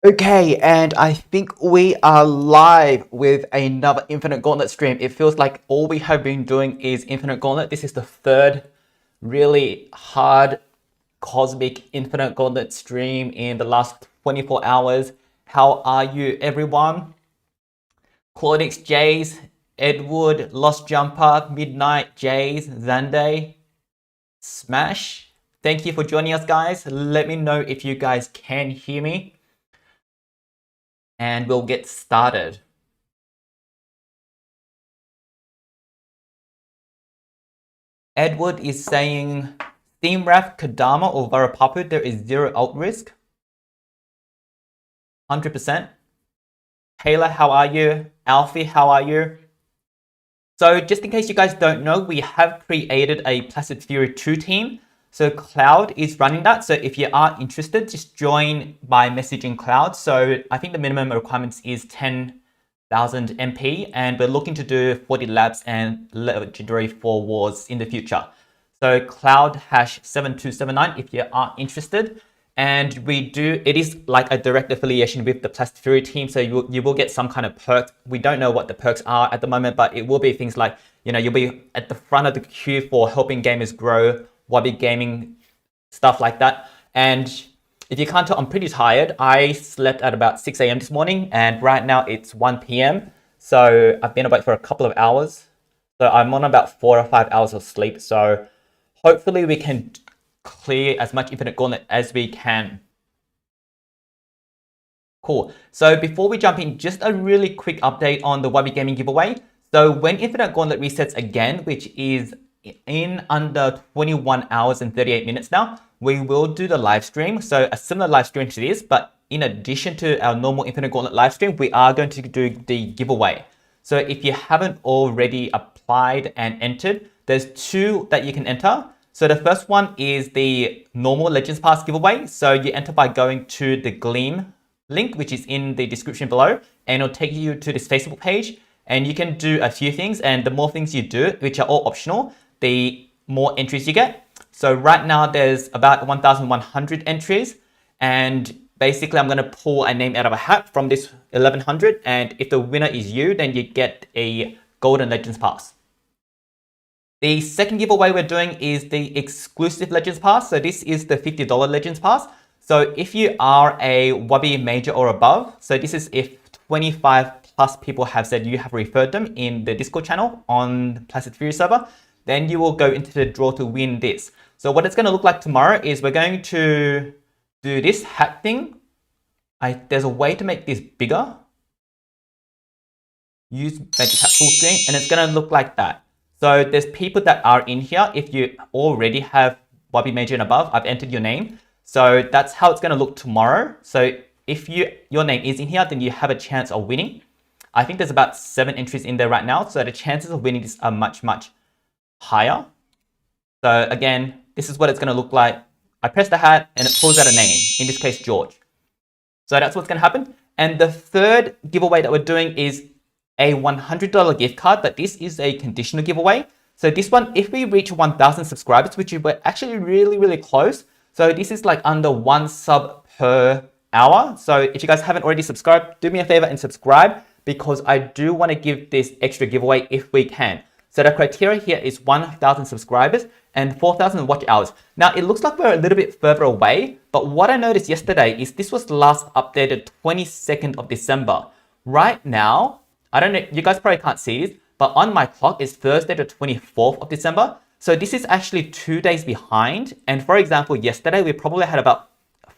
Okay, and I think we are live with another Infinite Gauntlet stream. It feels like all we have been doing is Infinite Gauntlet. This is the third really hard cosmic Infinite Gauntlet stream in the last 24 hours. How are you, everyone? Claudix Jays, Edward, Lost Jumper, Midnight Jays, Zande, Smash. Thank you for joining us, guys. Let me know if you guys can hear me. And we'll get started. Edward is saying, Steam Ref, Kadama, or Varapapu, there is zero alt risk. 100%. Taylor, how are you? Alfie, how are you? So just in case you guys don't know, we have created a Placid Fury 2 team. So Cloud is running that. So if you are interested, just join by messaging Cloud. So I think the minimum requirements is 10,000 MP, and we're looking to do 40 labs and legendary 4 wars in the future. So Cloud #7279 if you are interested. And it is like a direct affiliation with the Placid Fury team. So you will get some kind of perks. We don't know what the perks are at the moment, but it will be things like, you'll be at the front of the queue for helping gamers grow, Wubby Gaming, stuff like that. And if you can't tell, I'm pretty tired. I slept at about 6 a.m. this morning, and right now it's 1 p.m. So I've been awake for a couple of hours. So I'm on about 4 or 5 hours of sleep. So hopefully we can clear as much Infinite Gauntlet as we can. Cool. So before we jump in, just a really quick update on the Wubby Gaming giveaway. So when Infinite Gauntlet resets again, which is in under 21 hours and 38 minutes now, we will do the live stream. So a similar live stream to this, but in addition to our normal Infinite Gauntlet live stream, we are going to do the giveaway. So if you haven't already applied and entered, there's 2 that you can enter. So the first one is the normal Legends Pass giveaway. So you enter by going to the Gleam link, which is in the description below, and it'll take you to this Facebook page. And you can do a few things, and the more things you do, which are all optional, the more entries you get. So right now there's about 1,100 entries, and basically I'm going to pull a name out of a hat from this 1,100, and if the winner is you, then you get a Golden Legends Pass. The second giveaway we're doing is the exclusive Legends Pass. So this is the $50 Legends Pass. So if you are a Wubby Major or above, so this is if 25 plus people have said you have referred them in the Discord channel on Placid Fury server, then you will go into the draw to win this. So what it's going to look like tomorrow is we're going to do this hat thing. There's a way to make this bigger. Use Magic Hat full screen, and it's going to look like that. So there's people that are in here. If you already have Wubby Major and above, I've entered your name. So that's how it's going to look tomorrow. So if your name is in here, then you have a chance of winning. I think there's about 7 entries in there right now. So the chances of winning this are much, much higher. So again, this is what it's going to look like. I press the hat and it pulls out a name, in this case, George. So that's what's going to happen. And the third giveaway that we're doing is a $100 gift card, but this is a conditional giveaway. So this one, if we reach 1,000 subscribers, which we're actually really, really close. So this is like under 1 sub per hour. So if you guys haven't already subscribed, do me a favor and subscribe, because I do want to give this extra giveaway if we can. So the criteria here is 1,000 subscribers and 4,000 watch hours. Now it looks like we're a little bit further away, but what I noticed yesterday is this was last updated 22nd of December. Right now, I don't know, you guys probably can't see this, but on my clock it's Thursday the 24th of December. So this is actually 2 days behind. And for example, yesterday we probably had about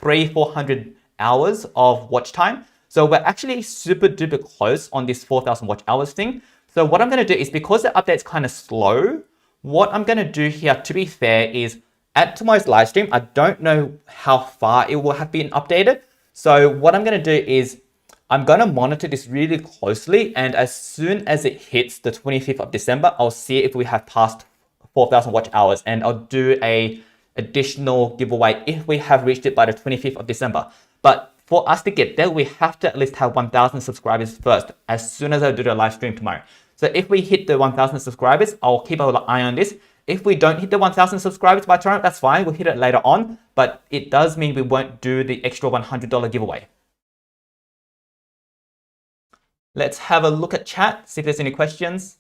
300-400 hours of watch time. So we're actually super duper close on this 4,000 watch hours thing. So what I'm going to do is, because the update's kind of slow, what I'm going to do here, to be fair, is at tomorrow's live stream, I don't know how far it will have been updated. So what I'm going to do is I'm going to monitor this really closely. And as soon as it hits the 25th of December, I'll see if we have passed 4,000 watch hours, and I'll do a additional giveaway if we have reached it by the 25th of December. But for us to get there, we have to at least have 1,000 subscribers first, as soon as I do the live stream tomorrow. So if we hit the 1,000 subscribers, I'll keep an eye on this. If we don't hit the 1,000 subscribers by tomorrow, that's fine. We'll hit it later on. But it does mean we won't do the extra $100 giveaway. Let's have a look at chat, see if there's any questions.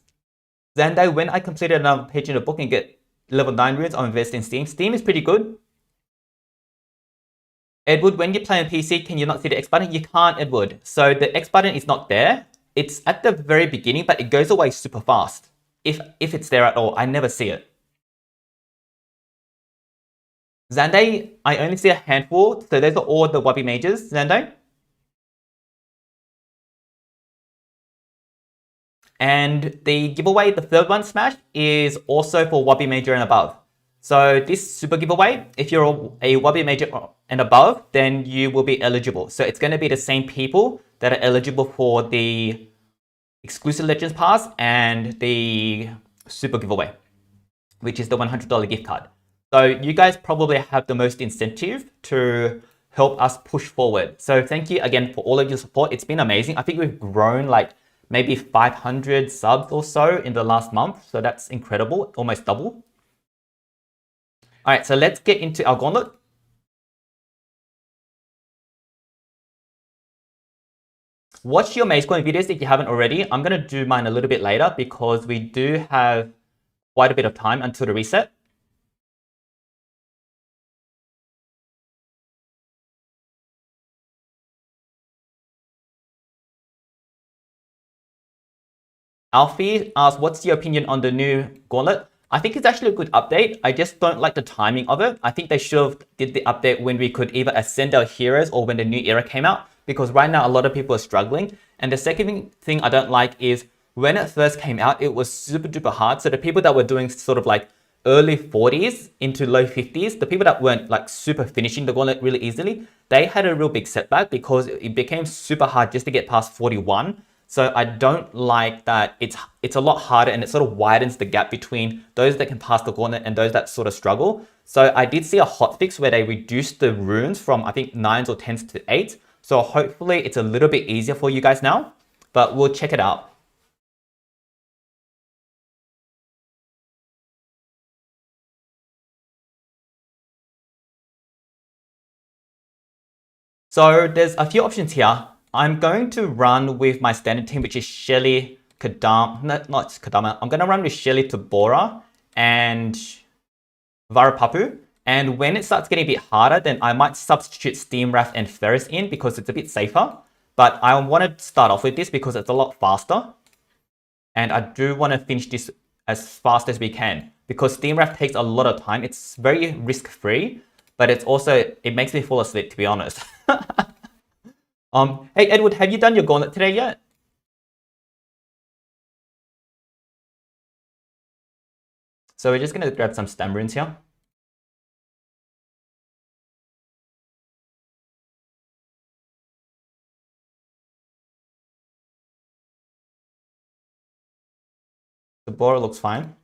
Zandai, when I completed another page in the book and get level 9 runes, I'll invest in Steam. Steam is pretty good. Edward, when you play on PC, can you not see the X button? You can't, Edward. So the X button is not there. It's at the very beginning, but it goes away super fast. If it's there at all, I never see it. Zandai, I only see a handful. So those are all the Wubby mages, Zandai. And the giveaway, the third one, Smash, is also for Wubby Major and above. So this super giveaway, if you're a Wubby Major and above, then you will be eligible. So it's going to be the same people that are eligible for the exclusive Legends Pass and the super giveaway, which is the $100 gift card. So you guys probably have the most incentive to help us push forward. So thank you again for all of your support. It's been amazing. I think we've grown like maybe 500 subs or so in the last month. So that's incredible, almost double. All right, so let's get into our gauntlet. Watch your mage calling videos if you haven't already. I'm going to do mine a little bit later because we do have quite a bit of time until the reset. Alfie asks, what's your opinion on the new Gauntlet? I think it's actually a good update. I just don't like the timing of it. I think they should have did the update when we could either ascend our heroes or when the new era came out, because right now a lot of people are struggling. And the second thing I don't like is when it first came out, it was super duper hard. So the people that were doing sort of like early 40s into low 50s, the people that weren't like super finishing the Gauntlet really easily, they had a real big setback because it became super hard just to get past 41. So I don't like that it's a lot harder, and it sort of widens the gap between those that can pass the Gauntlet and those that sort of struggle. So I did see a hotfix where they reduced the runes from I think 9s or 10s to 8. So hopefully it's a little bit easier for you guys now, but we'll check it out. So there's a few options here. I'm going to run with my standard team, which is Shelly, Kadama, not Kadama. I'm going to run with Shelly, Tabora, and Varapapu. And when it starts getting a bit harder, then I might substitute Steam Wrath and Ferris in because it's a bit safer. But I want to start off with this because it's a lot faster. And I do want to finish this as fast as we can because Steam Wrath takes a lot of time. It's very risk-free, but it makes me fall asleep, to be honest. Hey, Edward, have you done your Gauntlet today yet? So we're just going to grab some stam runes here. The Bora looks fine.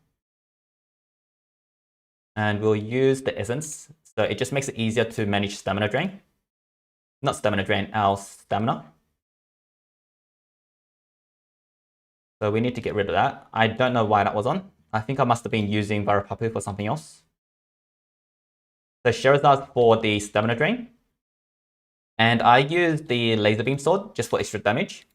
And we'll use the Essence. So it just makes it easier to manage stamina drain. Not stamina drain, our stamina. So we need to get rid of that. I don't know why that was on. I think I must have been using Varapapu for something else. So Sherazad's for the stamina drain. And I use the laser beam sword just for extra damage.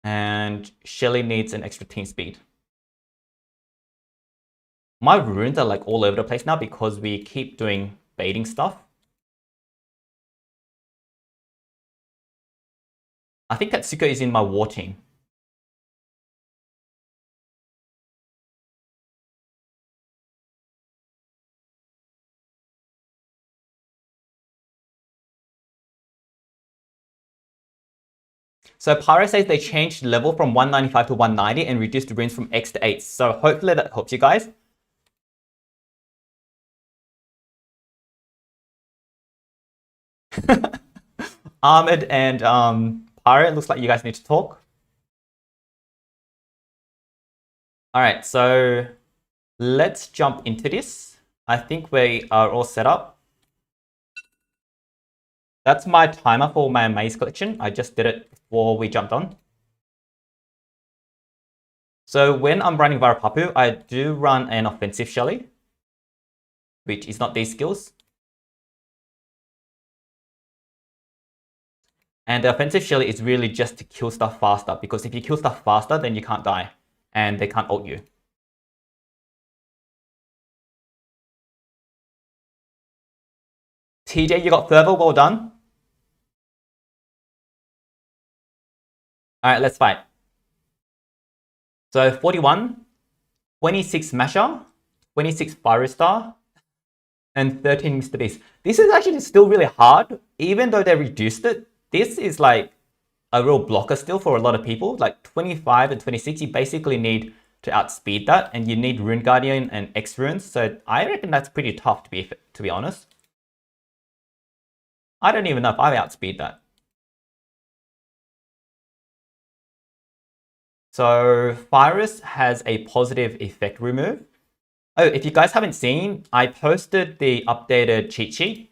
And Shelly needs an extra team speed. My runes are like all over the place now because we keep doing baiting stuff. I think Katsuko is in my war team. So Pyro says they changed level from 195 to 190 and reduced the runes from X to 8. So hopefully that helps you guys. Ahmed and Pyro, it looks like you guys need to talk. All right, so let's jump into this. I think we are all set up. That's my timer for my maze collection. I just did it before we jumped on. So when I'm running Varapapu, I do run an offensive Shelly, which is not these skills. And the offensive Shelly is really just to kill stuff faster, because if you kill stuff faster, then you can't die, and they can't ult you. TJ, you got further, well done. Alright, let's fight. So 41, 26 Masher, 26 Fire Star, and 13 Mr. Beast. This is actually still really hard, even though they reduced it. This is like a real blocker still for a lot of people. Like 25 and 26, you basically need to outspeed that, and you need Rune Guardian and X runes. So I reckon that's pretty tough to be honest. I don't even know if I outspeed that. So Virus has a positive effect remove. Oh, if you guys haven't seen, I posted the updated cheat sheet.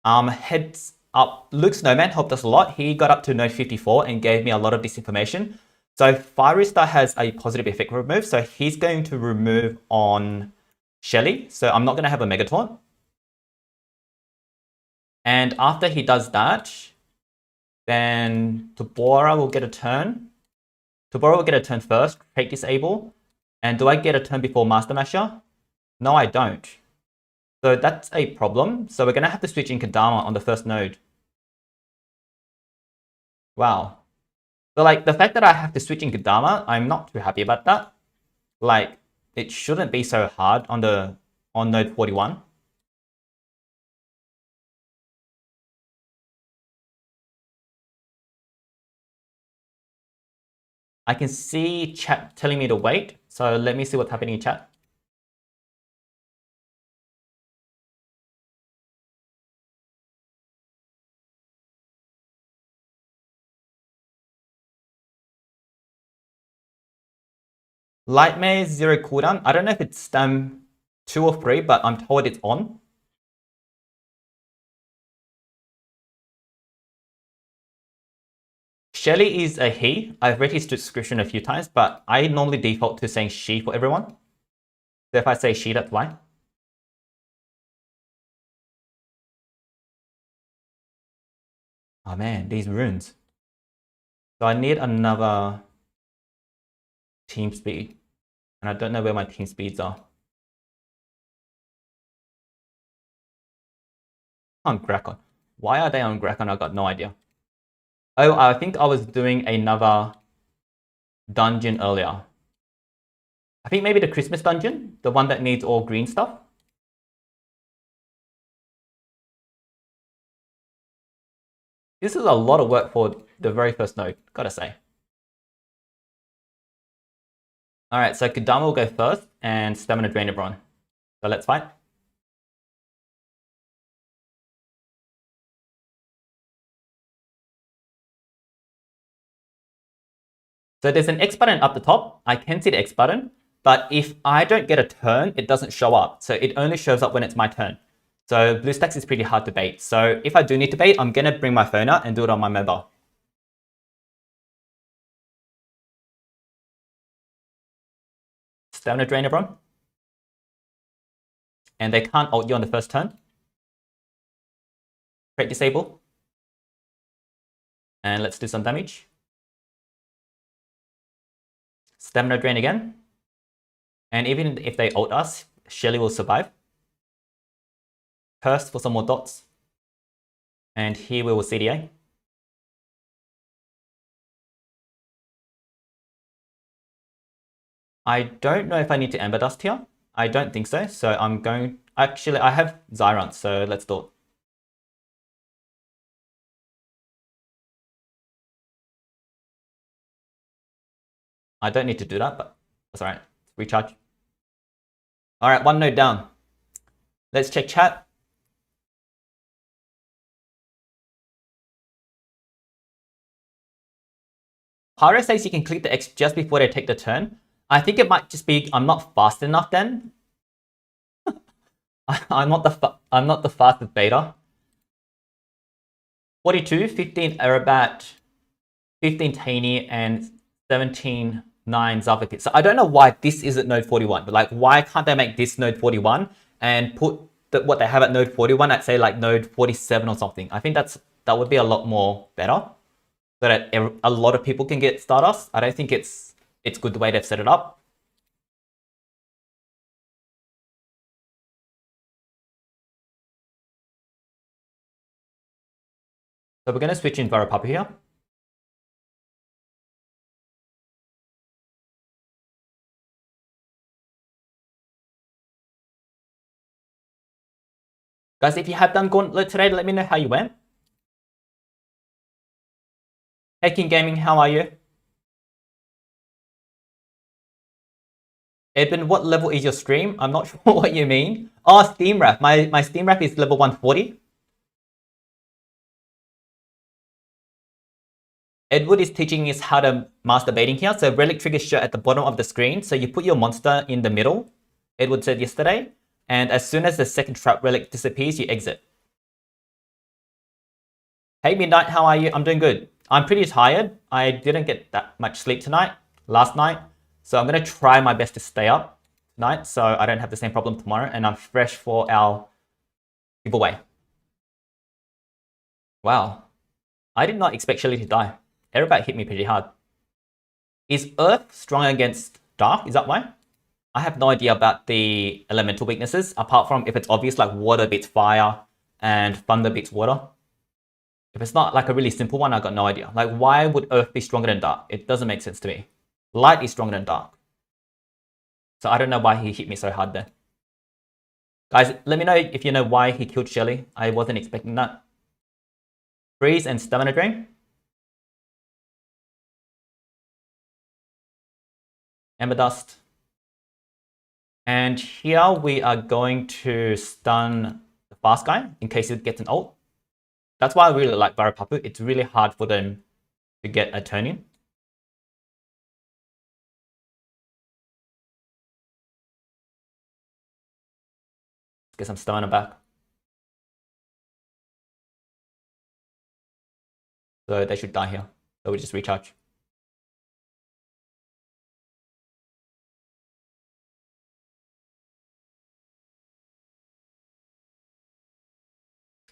Heads up, Luke Snowman helped us a lot. He got up to node 54 and gave me a lot of this information. So Firestar has a positive effect remove, so he's going to remove on Shelly. So I'm not going to have a Mega Taunt. And after he does that, then Tabora will get a turn. Tabora will get a turn first, Fake Disable. And do I get a turn before Master Masher? No, I don't. So that's a problem. So we're going to have to switch in Kadama on the first node. Wow. So like the fact that I have to switch in Kadama, I'm not too happy about that. Like it shouldn't be so hard on node 41. I can see chat telling me to wait. So let me see what's happening in chat. Light Maze 0 cooldown. I don't know if it's 2 or 3, but I'm told it's on. Shelly is a he. I've read his description a few times, but I normally default to saying she for everyone. So if I say she, that's why. Oh man, these runes. So I need another team speed. And I don't know where my team speeds are. On Grakon. Why are they on Grakon? I got no idea. Oh, I think I was doing another dungeon earlier. I think maybe the Christmas dungeon, the one that needs all green stuff. This is a lot of work for the very first node, gotta say. Alright, so Kadama will go first and Stamina Drain everyone. So let's fight. So there's an X button up the top. I can see the X button, but if I don't get a turn, it doesn't show up. So it only shows up when it's my turn. So BlueStacks is pretty hard to bait. So if I do need to bait, I'm going to bring my phone out and do it on my mobile. Stamina Drain everyone. And they can't ult you on the first turn. Create Disable. And let's do some damage. Stamina Drain again. And even if they ult us, Shelly will survive. Curse for some more dots. And here we will CDA. I don't know if I need to Ember Dust here. I don't think so. So I'm going... Actually, I have Zyrant, so let's do it. I don't need to do that, but that's alright. Recharge. Alright, one node down. Let's check chat. Pyro says you can click the X just before they take the turn. I think it might just be I'm not fast enough then. I'm not the fastest beta. 42, 15 Arabat, 15 Taney, and 17 9 Zavapit. So I don't know why this isn't node 41, but like why can't they make this node 41 and put what they have at node 41 at say like node 47 or something? I think that would be a lot more better. so that a lot of people can get Stardust. I don't think it's good the way they've set it up. So we're going to switch in Varopapu here. Guys, if you have done Gauntlet today, let me know how you went. Hey King Gaming, how are you? Edwin, what level is your stream? I'm not sure what you mean. Oh, Steam Wrap. My Steam Wrap is level 140. Edward is teaching us how to master baiting here. So relic triggers show at the bottom of the screen. So you put your monster in the middle, Edward said yesterday. And as soon as the second trap relic disappears, you exit. Hey Midnight, how are you? I'm doing good. I'm pretty tired. I didn't get that much sleep last night. So I'm going to try my best to stay up tonight so I don't have the same problem tomorrow. And I'm fresh for our giveaway. Wow. I did not expect Shelly to die. Everybody hit me pretty hard. Is Earth strong against Dark? Is that why? I have no idea about the elemental weaknesses, apart from if it's obvious, like water beats fire and thunder beats water. If it's not like a really simple one, I got no idea. Like, why would Earth be stronger than Dark? It doesn't make sense to me. Light is stronger than Dark. So I don't know why he hit me so hard there. Guys, let me know if you know why he killed Shelly. I wasn't expecting that. Freeze and Stamina Drain. Ember Dust. And here we are going to stun the fast guy in case it gets an ult. That's why I really like Varopapu. It's really hard for them to get a turn in. Let's get some stamina back. So they should die here. So we just recharge.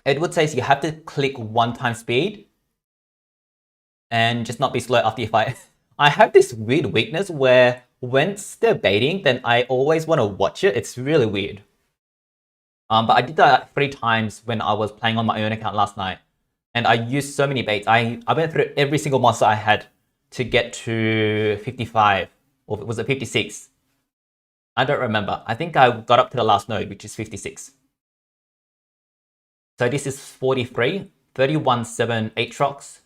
Edward says you have to click 1x speed and just not be slow after you fight. I have this weird weakness where once they're baiting, then I always want to watch it. It's really weird. But I did that 3 times when I was playing on my own account last night. And I used so many baits. I went through every single monster I had to get to 55. Or was it 56? I don't remember. I think I got up to the last node, which is 56. So this is 43, 31-7 Aatrox,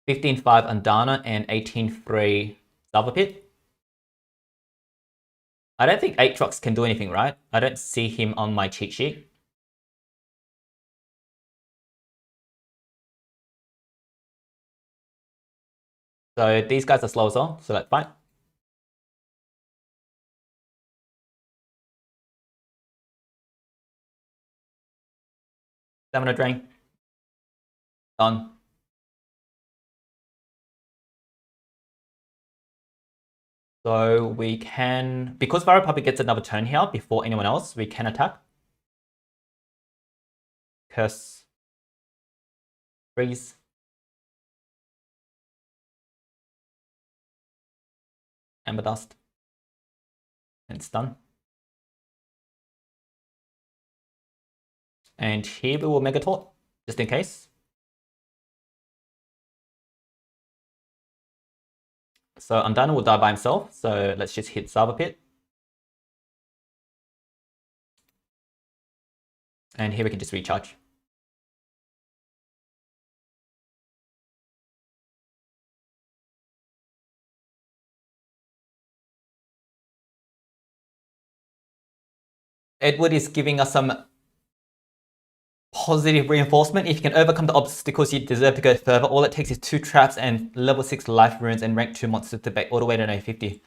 15-5 Undana, and 18-3 Pit. I don't think Aatrox can do anything, right? I don't see him on my cheat sheet. So these guys are slow as well, so let's fight. Stamina Drain. Done. So we can, because Varopapu gets another turn here before anyone else, we can attack. Curse. Freeze. Ember Dust. And stun. And here we will Mega Taunt, just in case. So Undana will die by himself, so let's just hit Pit. And here we can just recharge. Edward is giving us some positive reinforcement. If you can overcome the obstacles, you deserve to go further. All it takes is 2 traps and level 6 life runes and rank 2 monsters to bait all the way to no 50.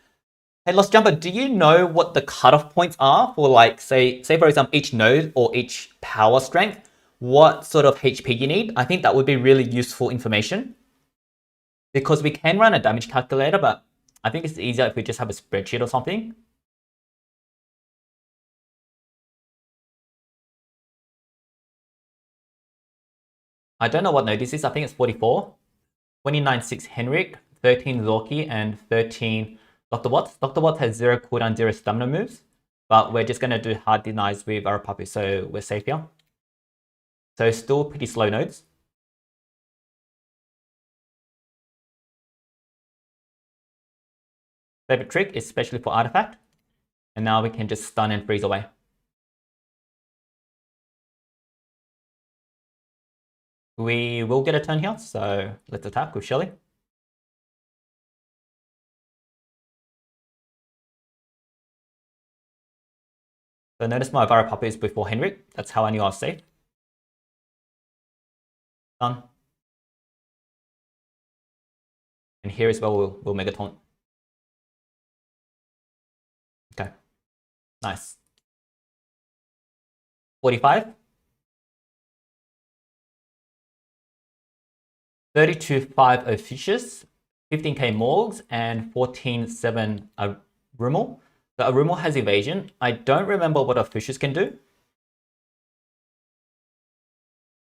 Hey, Lost Jumper, do you know what the cutoff points are for, like, say for example, each node or each power strength? What sort of HP you need? I think that would be really useful information. Because we can run a damage calculator, but I think it's easier if we just have a spreadsheet or something. I don't know what node this is. I think it's 44. 29.6 Henrik, 13 Zorki, and 13 Dr. Watts. Dr. Watts has 0 cooldown, 0 stamina moves, but we're just going to do hard denies with our puppy, so we're safe here. So still pretty slow nodes. Favorite trick, especially for artifact. And now we can just stun and freeze away. We will get a turn here, so let's attack with Shelly. So notice my Avara puppy is before Henrik. That's how I knew I was safe. Done. And here is where we'll Mega Taunt. Okay. Nice. 45. 32.5 Officious, 15k Morgs, and 14.7 Rummel. The Rummel has evasion. I don't remember what Officious can do.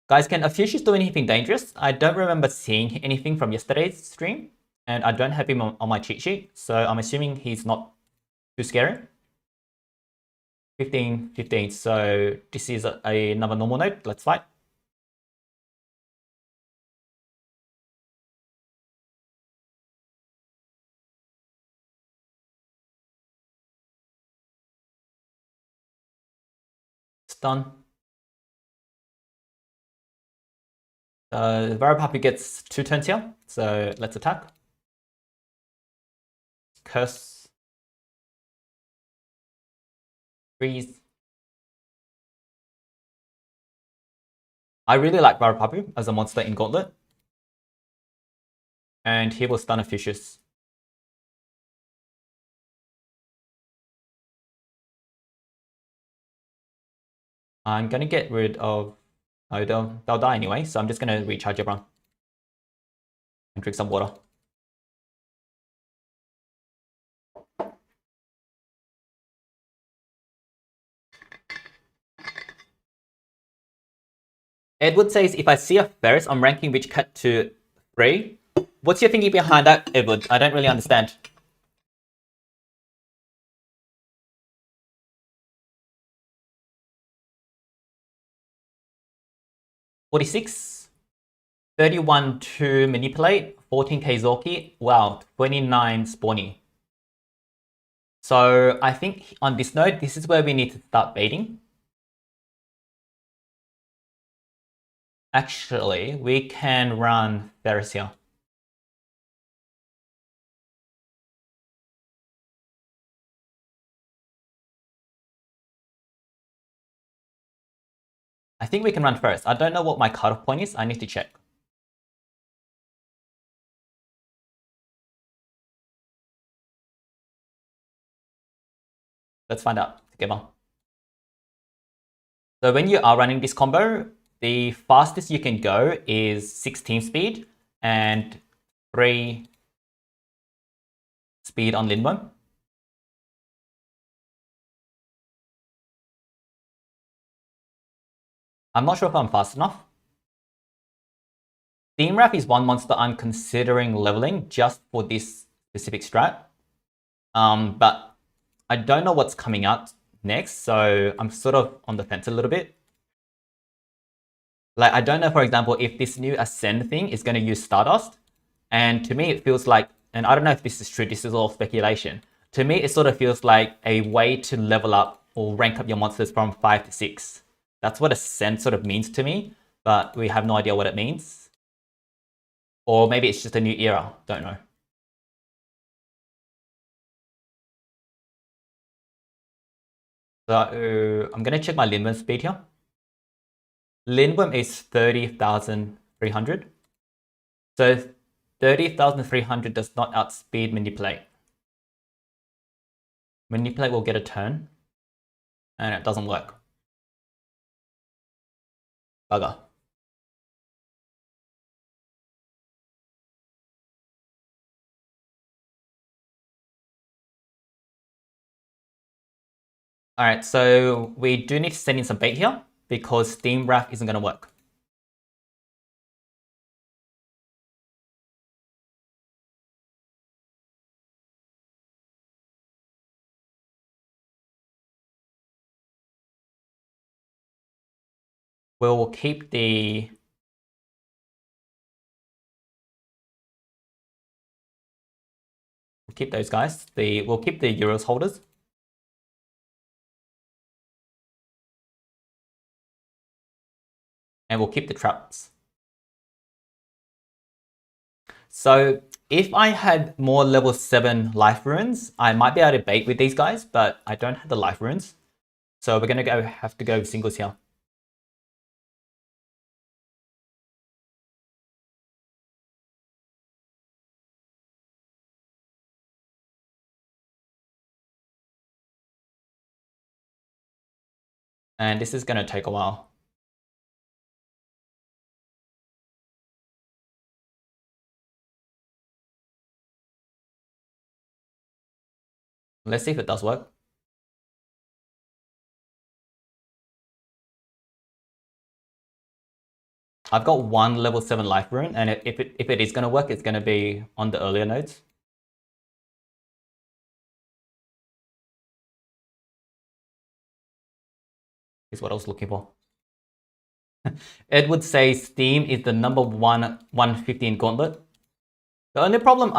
Guys, can Officious do anything dangerous? I don't remember seeing anything from yesterday's stream, and I don't have him on my cheat sheet, so I'm assuming he's not too scary. 15, 15, so this is another normal node. Let's fight. Stun. Varapapi gets 2 turns here, so let's attack. Curse. Freeze. I really like Varapapi as a monster in Gauntlet. And he will stun Officious. I'm going to get rid of... Oh, they'll die anyway, so I'm just going to recharge everyone. And drink some water. Edward says, if I see a Ferris, I'm ranking Witch Cat to 3. What's your thinking behind that, Edward? I don't really understand. $46. 31 to manipulate. 14k Zorki. Wow, 29 Spawny. So I think on this node, this is where we need to start baiting. Actually, we can run Ferris here. I think we can run first. I don't know what my cutoff point is. I need to check. Let's find out together. So when you are running this combo, the fastest you can go is 16 speed and 3 speed on Limbo. I'm not sure if I'm fast enough. Steam Wrath is one monster I'm considering leveling just for this specific strat. But I don't know what's coming out next, so I'm sort of on the fence a little bit. Like, I don't know, for example, if this new Ascend thing is going to use Stardust. And to me, it feels like, and I don't know if this is true, this is all speculation. To me, it sort of feels like a way to level up or rank up your monsters from 5 to 6. That's what Ascend sort of means to me, but we have no idea what it means. Or maybe it's just a new era, don't know. So I'm going to check my Linbum speed here. Linbum is 30,300. So 30,300 does not outspeed Manipulate. Manipulate will get a turn. And it doesn't work. Bugger. Alright, so we do need to send in some bait here because Steam Wrath isn't going to work. We'll keep those guys. We'll keep the Euros holders. And we'll keep the traps. So if I had more level 7 life runes, I might be able to bait with these guys, but I don't have the life runes. So we're going to have to go singles here. And this is going to take a while. Let's see if it does work. I've got one level 7 life rune, and if it is going to work, it's going to be on the earlier nodes. Is what I was looking for. Ed would say Steam is the number 150 in Gauntlet. The only problem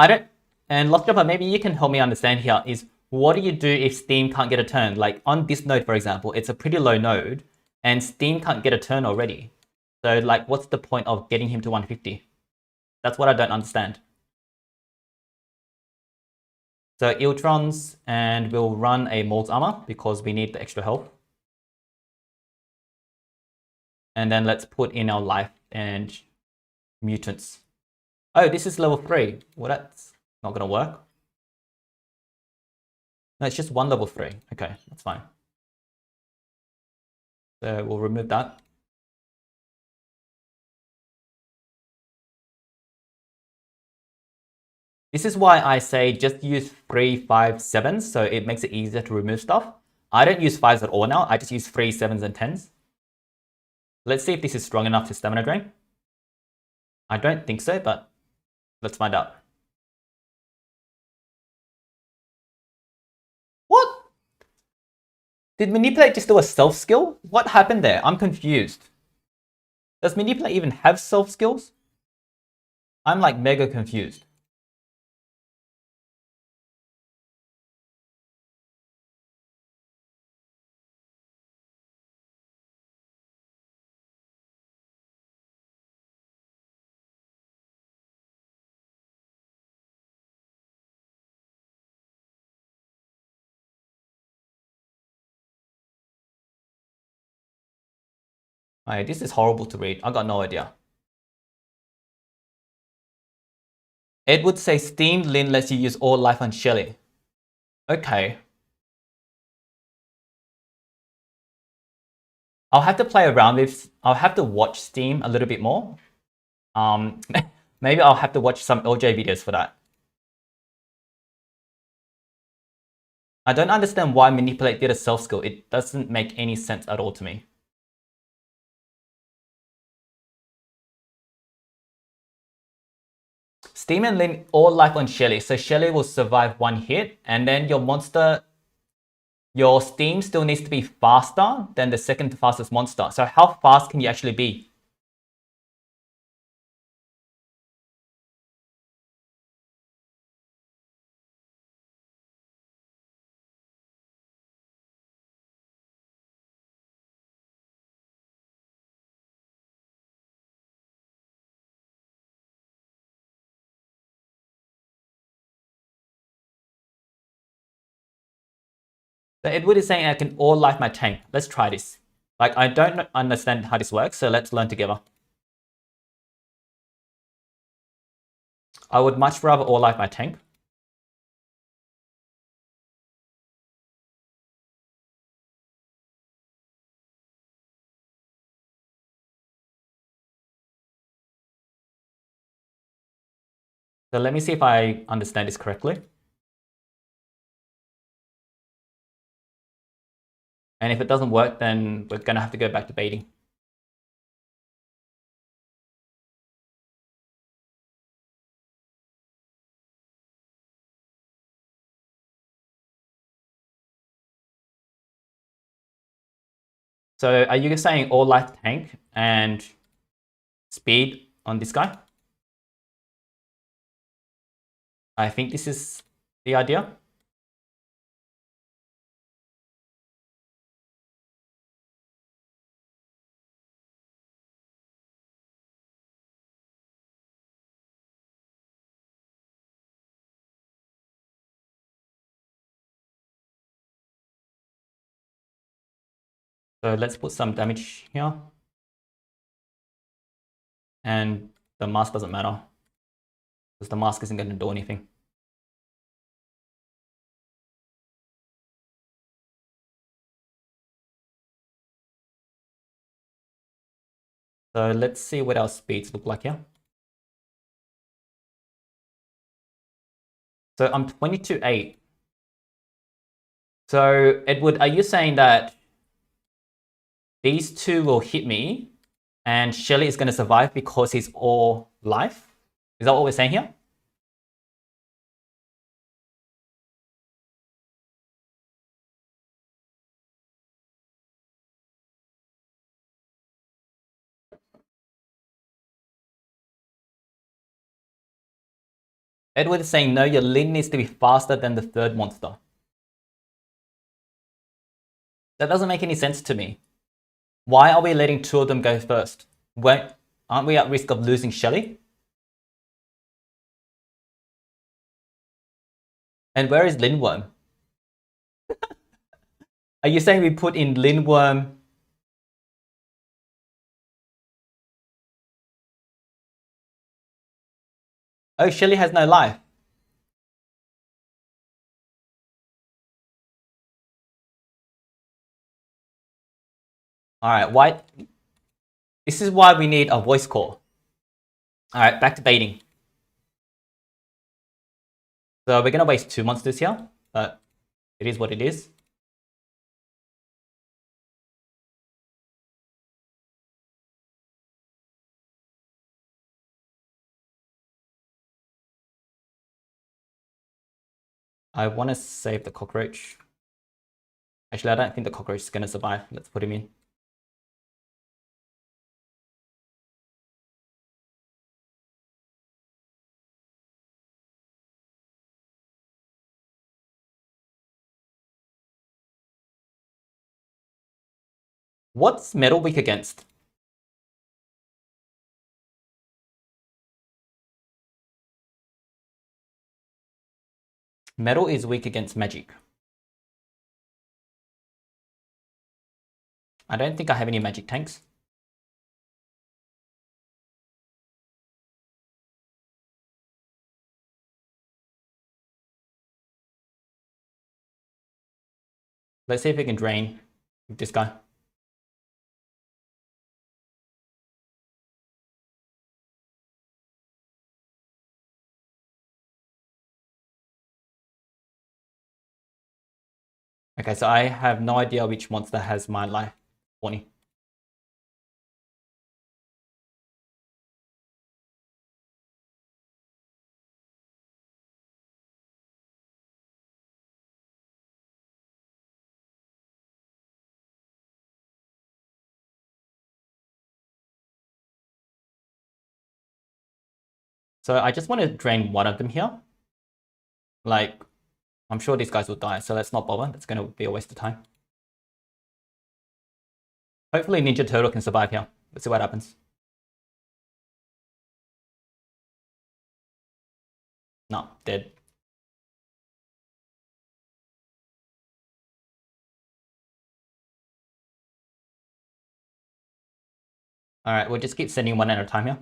and Lost Jumper, maybe you can help me understand here, is what do you do if Steam can't get a turn? Like on this node, for example, it's a pretty low node, and Steam can't get a turn already. So like, what's the point of getting him to 150? That's what I don't understand. So Iltrons, and we'll run a Mold's Armor because we need the extra health. And then let's put in our life and mutants. Oh, this is level 3. Well, that's not going to work. No, it's just one level 3. Okay, that's fine. So we'll remove that. This is why I say just use 3, 5, 7s, so it makes it easier to remove stuff. I don't use 5s at all now. I just use 3, 7s, and 10s. Let's see if this is strong enough to stamina drain. I don't think so, but let's find out. What? Did Manipulate just do a self skill? What happened there? I'm confused. Does Manipulate even have self skills? I'm like mega confused. Alright, this is horrible to read. I got no idea. Ed would say Steam Lin lets you use all life on Shelly. Okay. I'll have to play around with. I'll have to watch Steam a little bit more. Maybe I'll have to watch some LJ videos for that. I don't understand why Manipulate did a self skill. It doesn't make any sense at all to me. Steam and Lin all life on Shelly, so Shelly will survive one hit, and then your Steam still needs to be faster than the second fastest monster. So how fast can you actually be? So Edward is saying I can all life my tank. Let's try this. Like, I don't understand how this works, so let's learn together. I would much rather all life my tank. So let me see if I understand this correctly. And if it doesn't work, then we're going to have to go back to baiting. So are you saying all life tank and speed on this guy? I think this is the idea. So let's put some damage here. And the mask doesn't matter, because the mask isn't going to do anything. So let's see what our speeds look like here. So I'm 22.8. So Edward, are you saying that these two will hit me and Shelly is going to survive because he's all life? Is that what we're saying here? Edward is saying, no, your Lin needs to be faster than the third monster. That doesn't make any sense to me. Why are we letting two of them go first? Aren't we at risk of losing Shelly? And where is Linworm? Are you saying we put in Linworm? Oh, Shelly has no life. Alright, why? This is why we need a voice call. Alright, back to baiting. So we're going to waste 2 monsters here, but it is what it is. I want to save the cockroach. Actually, I don't think the cockroach is going to survive. Let's put him in. What's metal weak against? Metal is weak against magic. I don't think I have any magic tanks. Let's see if we can drain with this guy. Okay, so I have no idea which monster has my life 20. So I just want to drain one of them here. Like, I'm sure these guys will die, so let's not bother. That's going to be a waste of time. Hopefully Ninja Turtle can survive here. Let's see what happens. No, dead. Alright, we'll just keep sending one at a time here.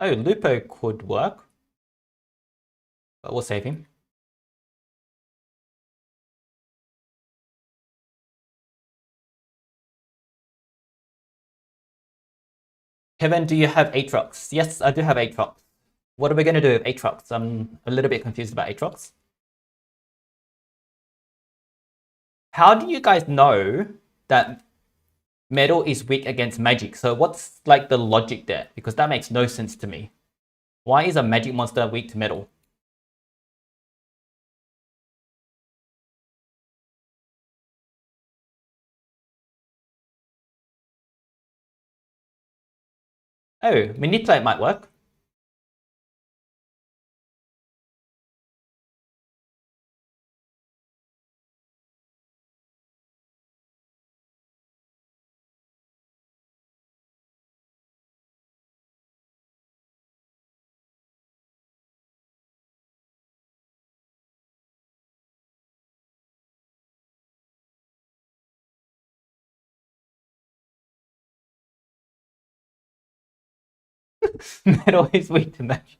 Oh, Lupo could work. But we'll save him. Kevin, do you have Aatrox? Yes, I do have Aatrox. What are we going to do with Aatrox? I'm a little bit confused about Aatrox. How do you guys know that metal is weak against magic? So what's like the logic there? Because that makes no sense to me. Why is a magic monster weak to metal? Oh, manipulate might work. Metal is weak to magic.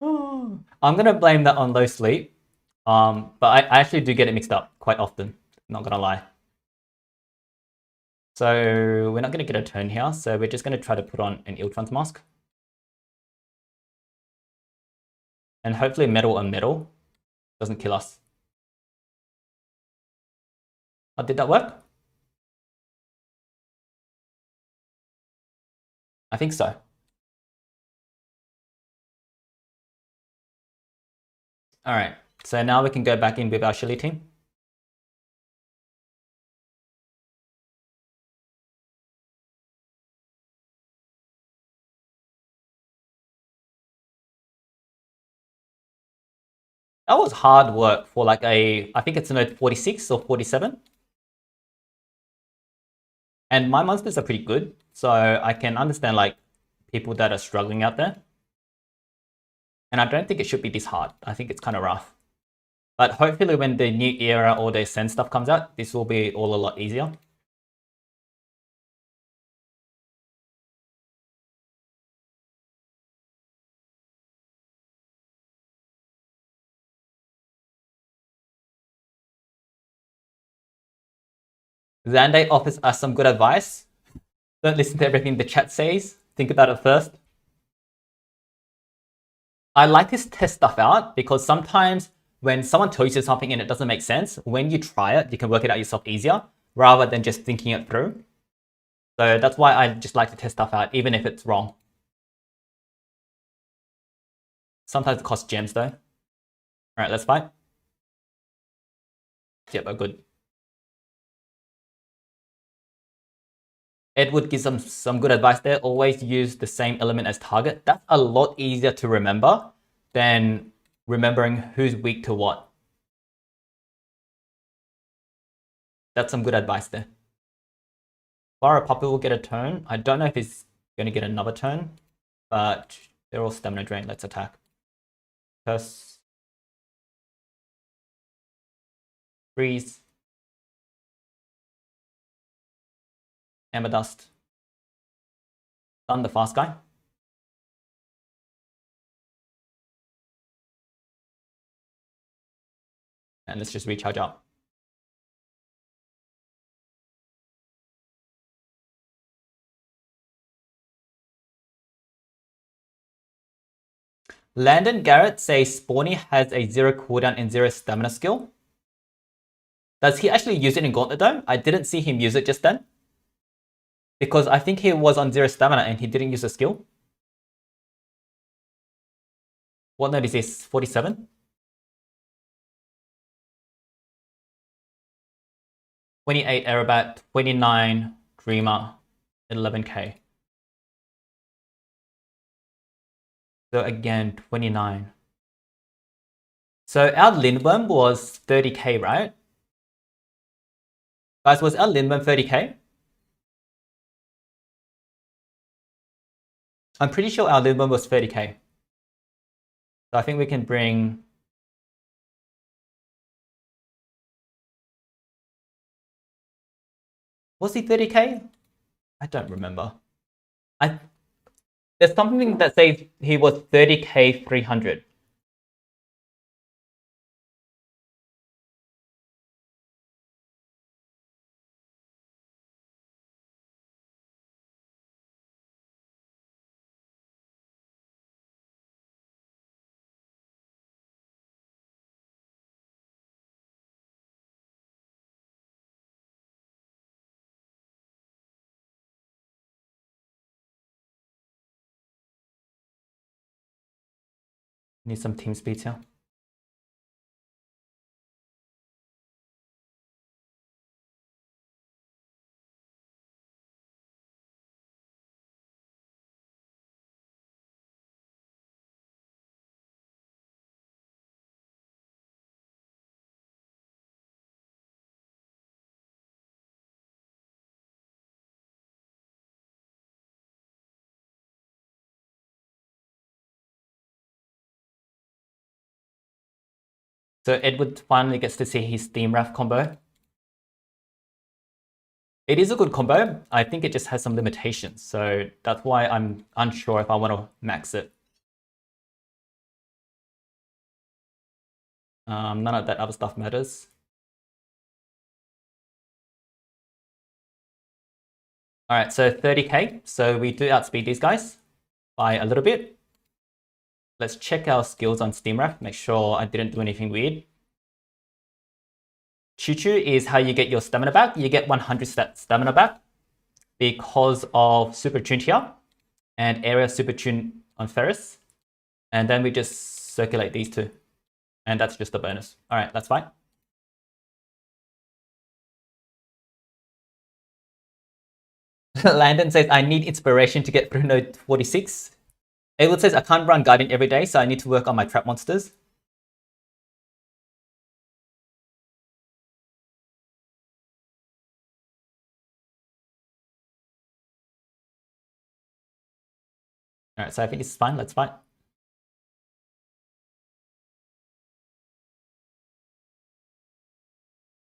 I'm gonna blame that on low sleep. But I actually do get it mixed up quite often. Not gonna lie. So we're not gonna get a turn here. So we're just gonna try to put on an Iltron's mask, and hopefully metal on metal doesn't kill us. Oh, did that work? I think so. All right. So now we can go back in with our Shilly team. That was hard work for like I think it's a note 46 or 47. And my monsters are pretty good, so I can understand like people that are struggling out there. And I don't think it should be this hard. I think it's kind of rough. But hopefully when the new era or the Ascend stuff comes out, this will be all a lot easier. Zande offers us some good advice. Don't listen to everything the chat says. Think about it first. I like to test stuff out because sometimes when someone tells you something and it doesn't make sense, when you try it, you can work it out yourself easier rather than just thinking it through. So that's why I just like to test stuff out, even if it's wrong. Sometimes it costs gems though. All right, let's fight. Yep, we're good. Edward gives some good advice there. Always use the same element as target. That's a lot easier to remember than remembering who's weak to what. That's some good advice there. Fire Puppy will get a turn. I don't know if he's going to get another turn, but they're all stamina drained. Let's attack. Curse. Freeze. Hammer Dust. Stun the fast guy. And let's just recharge up. Landon Garrett says Spawny has a 0 cooldown and 0 stamina skill. Does he actually use it in Gauntlet though? I didn't see him use it just then. Because I think he was on 0 stamina and he didn't use the skill. What note is this? 47? 28 Aerobat, 29 Dreamer, 11k. So again, 29. So our Lindworm was 30k, right? Guys, was our Lindworm 30k? I'm pretty sure our Lindworm was 30k. So I think we can bring... Was he 30k? I don't remember. There's something that says he was 30k 300. Need some team speeds here. So Edward finally gets to see his Steam Wrath combo. It is a good combo. I think it just has some limitations. So that's why I'm unsure if I want to max it. None of that other stuff matters. All right, so 30k. So we do outspeed these guys by a little bit. Let's check our skills on Steam Wrath. Make sure I didn't do anything weird. Choo-choo is how you get your stamina back. You get 100 stamina back because of super tuned here and area super tune on Ferris. And then we just circulate these two. And that's just a bonus. All right, that's fine. Landon says, I need inspiration to get through node 46. Abel says, I can't run Guardian every day, so I need to work on my trap monsters. All right, so I think this is fine. Let's fight.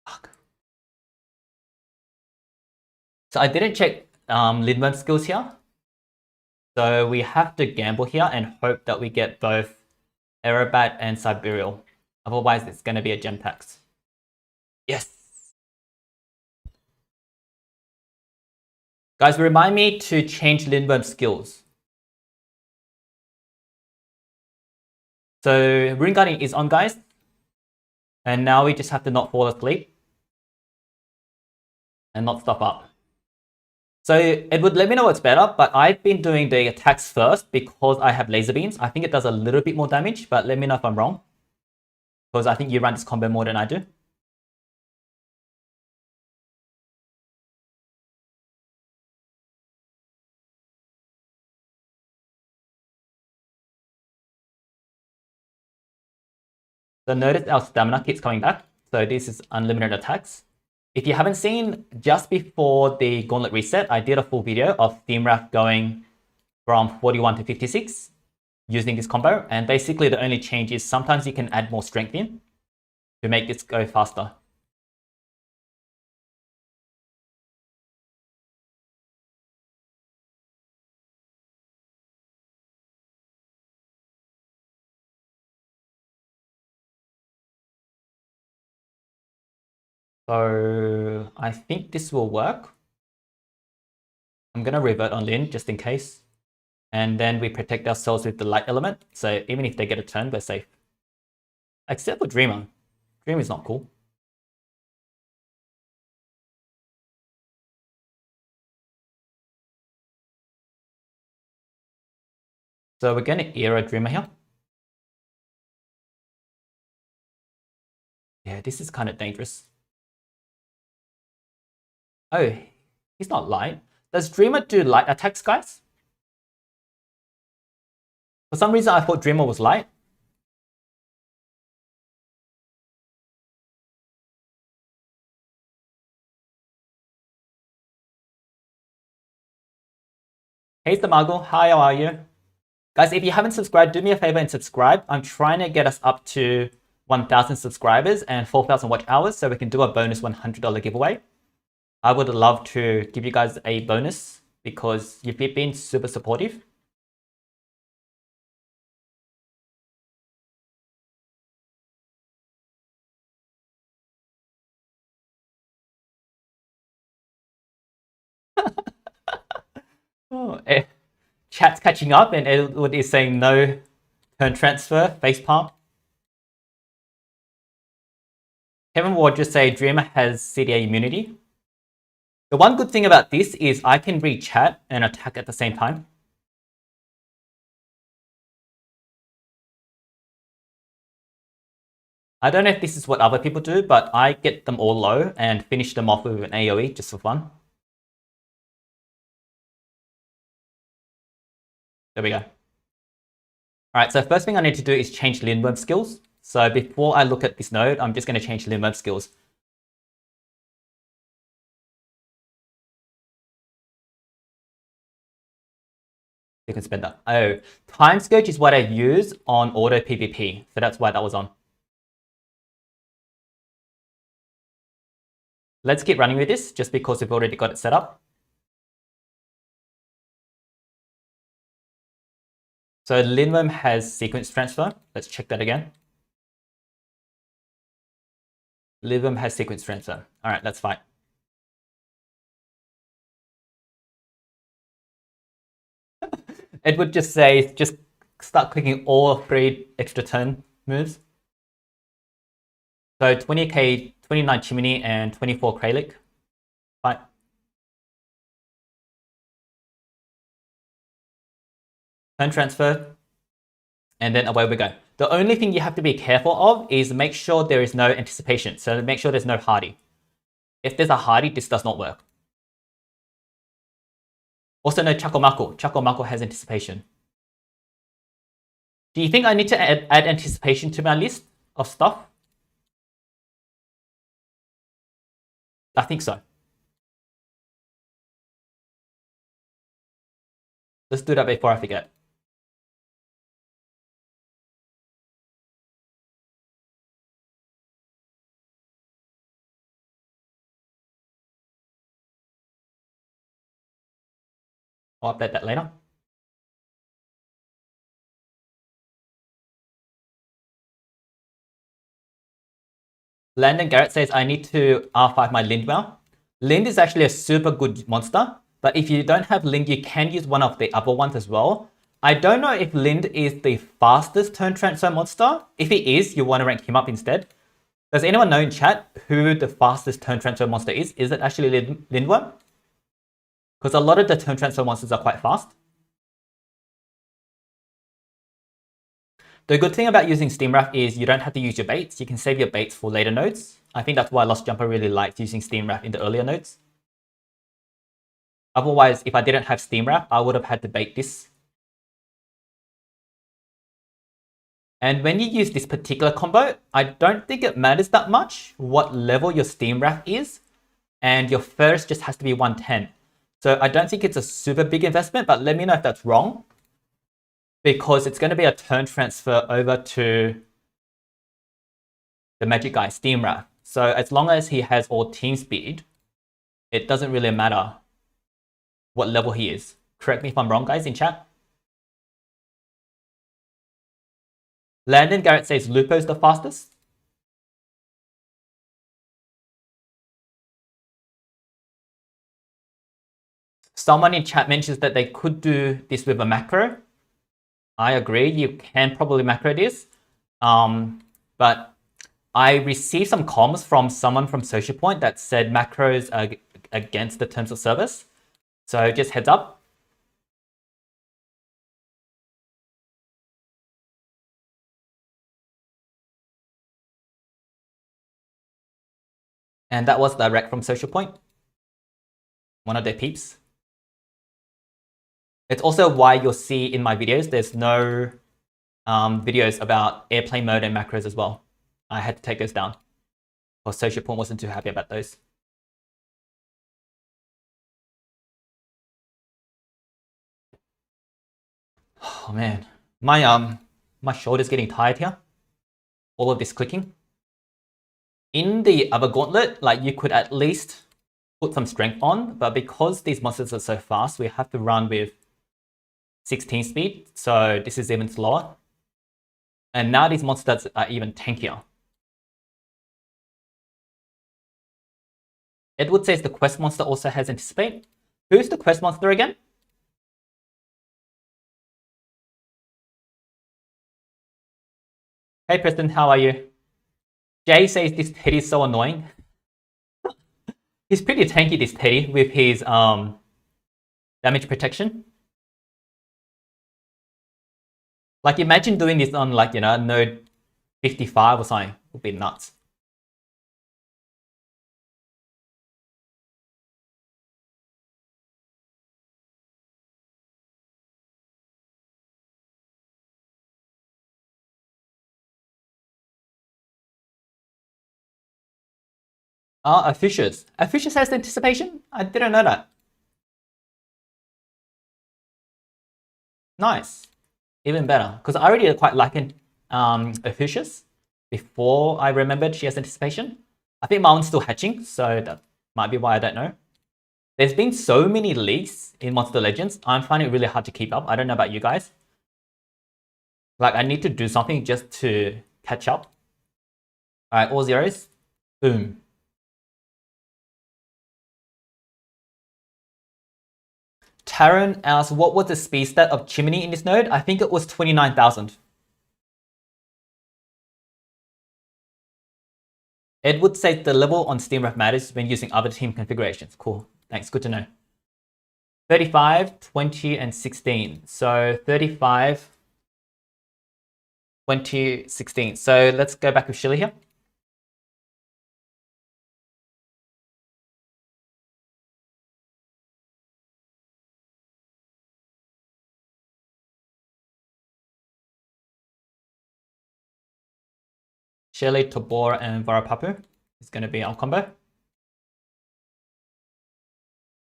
Fuck. So I didn't check Lindworm's skills here. So we have to gamble here and hope that we get both Aerobat and Sibereal. Otherwise, it's going to be a gem tax. Yes. Guys, remind me to change Lindworm's skills. So Rune Guardian is on, guys. And now we just have to not fall asleep. And not stop up. So it would let me know what's better, but I've been doing the attacks first because I have laser beams. I think it does a little bit more damage, but let me know if I'm wrong. Because I think you run this combo more than I do. So notice our stamina keeps coming back. So this is unlimited attacks. If you haven't seen, just before the Gauntlet reset, I did a full video of Steam Wrath going from 41 to 56 using this combo. And basically the only change is sometimes you can add more strength in to make this go faster. So I think this will work. I'm going to revert on Lin just in case. And then we protect ourselves with the light element. So even if they get a turn, we're safe. Except for Dreamer. Dreamer is not cool. So we're going to era Dreamer here. Yeah, this is kind of dangerous. Oh, he's not light. Does Dreamer do light attacks, guys? For some reason, I thought Dreamer was light. Hey, Samago. Hi, how are you? Guys, if you haven't subscribed, do me a favor and subscribe. I'm trying to get us up to 1,000 subscribers and 4,000 watch hours so we can do a bonus $100 giveaway. I would love to give you guys a bonus because you've been super supportive. Oh, chat's catching up and Edward is saying no turn transfer, facepalm. Kevin Ward just say Dreamer has CDA immunity. The one good thing about this is I can read chat and attack at the same time. I don't know if this is what other people do, but I get them all low and finish them off with an AoE just for fun. There we go. All right, so first thing I need to do is change Lindworm skills. So before I look at this node, I'm just going to change Lindworm skills. You can spend that. Oh, time scourge is what I use on auto PvP, so that's why that was on. Let's keep running with this just because we've already got it set up. So Lindworm has sequence transfer. Let's check that again. Lindworm has sequence transfer. All right, that's fine. It would just say, just start clicking all 3 extra turn moves. So 20k, 29 Chimney, and 24 Kralik. Fine. Turn transfer, and then away we go. The only thing you have to be careful of is make sure there is no anticipation. So make sure there's no hardy. If there's a hardy, this does not work. Also no Chakomako. Chakomako has anticipation. Do you think I need to add anticipation to my list of stuff? I think so. Let's do that before I forget. I'll update that later. Landon Garrett says, I need to R5 my Lindworm. Lind is actually a super good monster, but if you don't have Lind, you can use one of the other ones as well. I don't know if Lind is the fastest turn transfer monster. If it is, you want to rank him up instead. Does anyone know in chat who the fastest turn transfer monster is? Is it actually Lindworm? Because a lot of the turn transfer monsters are quite fast. The good thing about using Steam Wrath is you don't have to use your baits. You can save your baits for later nodes. I think that's why Lost Jumper really liked using Steam Wrath in the earlier nodes. Otherwise, if I didn't have Steam Wrath, I would have had to bait this. And when you use this particular combo, I don't think it matters that much what level your Steam Wrath is. And your first just has to be 110. So I don't think it's a super big investment, but let me know if that's wrong. Because it's going to be a turn transfer over to the magic guy, Steam Wrath. So as long as he has all team speed, it doesn't really matter what level he is. Correct me if I'm wrong, guys, in chat. Landon Garrett says Lupo's the fastest. Someone in chat mentions that they could do this with a macro. I agree, you can probably macro this. But I received some comms from someone from Social Point that said macros are against the terms of service. So just heads up. And that was direct from Social Point, one of their peeps. It's also why you'll see in my videos, there's no videos about airplane mode and macros as well. I had to take those down because Social Point wasn't too happy about those. Oh man, my shoulder's getting tired here. All of this clicking. In the other Gauntlet, like you could at least put some strength on, but because these monsters are so fast, we have to run with 16 speed, so this is even slower. And now these monsters are even tankier. Edward says the quest monster also has anticipate. Who's the quest monster again? Hey Preston, how are you? Jay says this Teddy is so annoying. He's pretty tanky, this Teddy, with his damage protection. Like imagine doing this on like, you know, node 55 or something. Would be nuts. A Fisher's. A Fisher's has anticipation? I didn't know that. Nice. Even better. Because I already quite like a Fisher's before I remembered she has anticipation. I think my one's still hatching, so that might be why I don't know. There's been so many leaks in Monster Legends. I'm finding it really hard to keep up. I don't know about you guys. Like, I need to do something just to catch up. All right, all zeros. Boom. Taron asks, what was the speed stat of Chimney in this node? I think it was 29,000. Edward says the level on SteamRef matters when using other team configurations. Cool. Thanks. Good to know. 35, 20, and 16. So 35, 20, 16. So let's go back with Shilly here. Shirley, Tabor, and Varapapu is going to be our combo.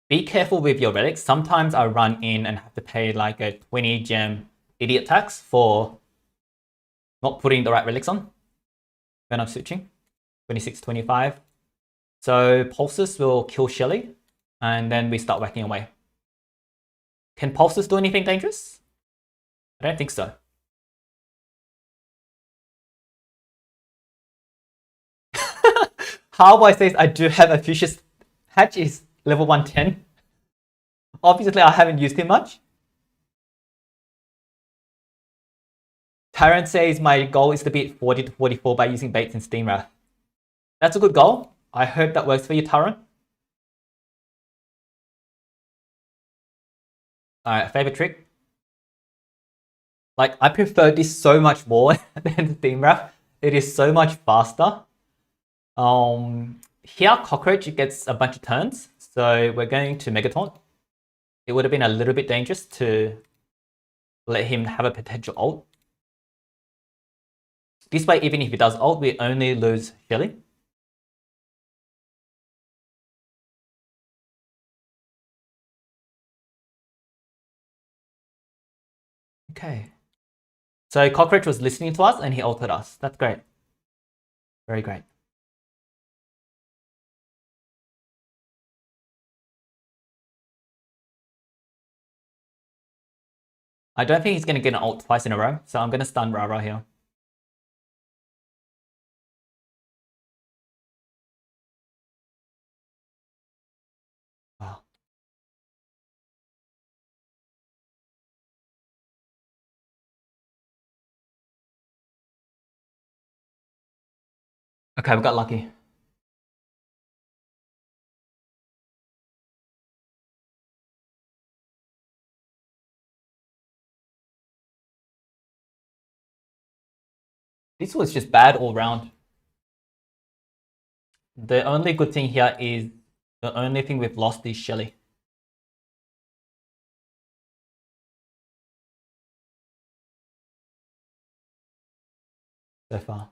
Be careful with your relics. Sometimes I run in and have to pay like a 20 gem idiot tax for not putting the right relics on when I'm switching. 26, 25. So Pulses will kill Shelly, and then we start whacking away. Can Pulses do anything dangerous? I don't think so. Howboy says I do have a Fuchsia's hatch is level 110. Obviously, I haven't used him much. Tyrant says my goal is to beat 40 to 44 by using baits and Steam Wrath. That's a good goal. I hope that works for you, Tyrant. Alright, favorite trick. Like, I prefer this so much more than Steam Wrath. It is so much faster. Here, Cockroach gets a bunch of turns, so we're going to Mega Taunt. It would have been a little bit dangerous to let him have a potential ult. This way, even if he does ult, we only lose Shelly. Okay. So Cockroach was listening to us and he ulted us. That's great. Very great. I don't think he's going to get an ult twice in a row, so I'm going to stun Rara here. Wow. Okay, we got lucky. This was just bad all round. The only good thing here is the only thing we've lost is Shelly. So far.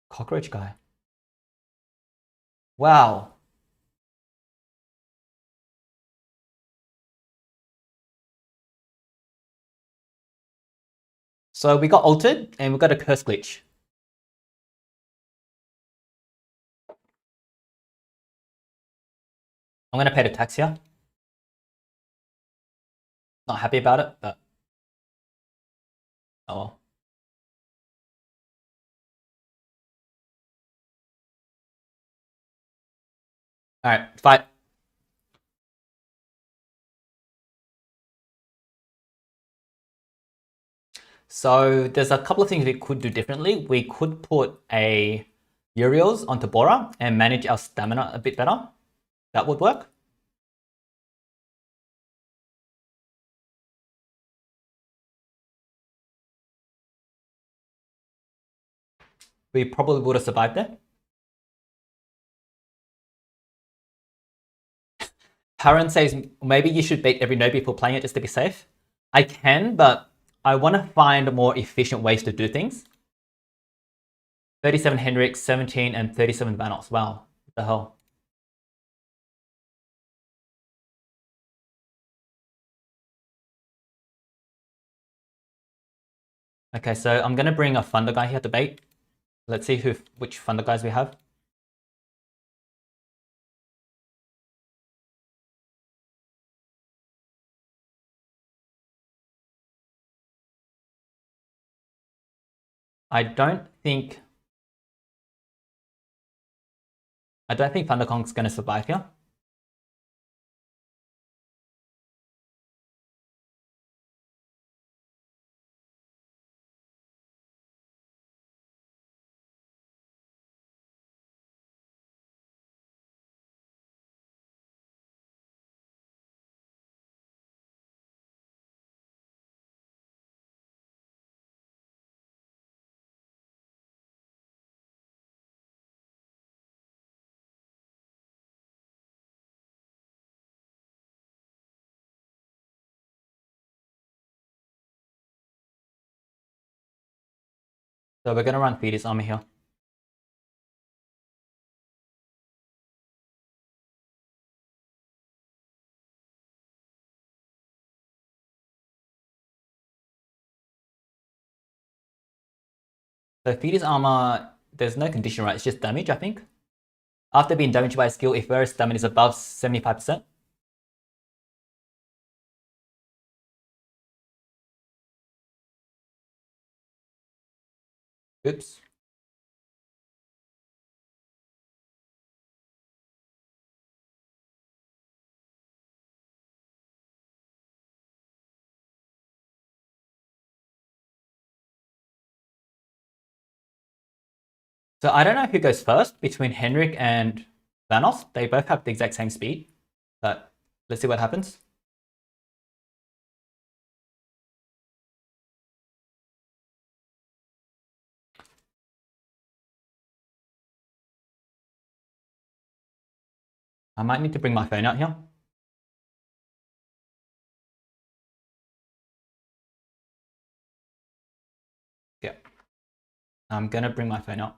Cockroach guy. Wow. So we got ulted and we got a curse glitch. I'm going to pay the tax here. Not happy about it, but oh well. Alright, fight. So there's a couple of things we could do differently. We could put a Uriel's onto Bora and manage our stamina a bit better. That would work. we probably would have survived there. Karen says maybe you should bait every node before playing it just to be safe. I can, but I want to find more efficient ways to do things. 37 Hendrik, 17, and 37 Vanos. Wow, what the hell? Okay, so I'm gonna bring a Thunder guy here to bait. Let's see which Thunder guys we have. I don't think Thunder Kong's gonna survive here. So we're gonna run Feeder's army here. So Feeder's armor, there's no condition, right? It's just damage, I think. After being damaged by a skill, if Varus damage is above 75%. Oops. So I don't know who goes first between Henrik and Vanos. They both have the exact same speed, but let's see what happens. I might need to bring my phone out here. Yeah. I'm gonna bring my phone out.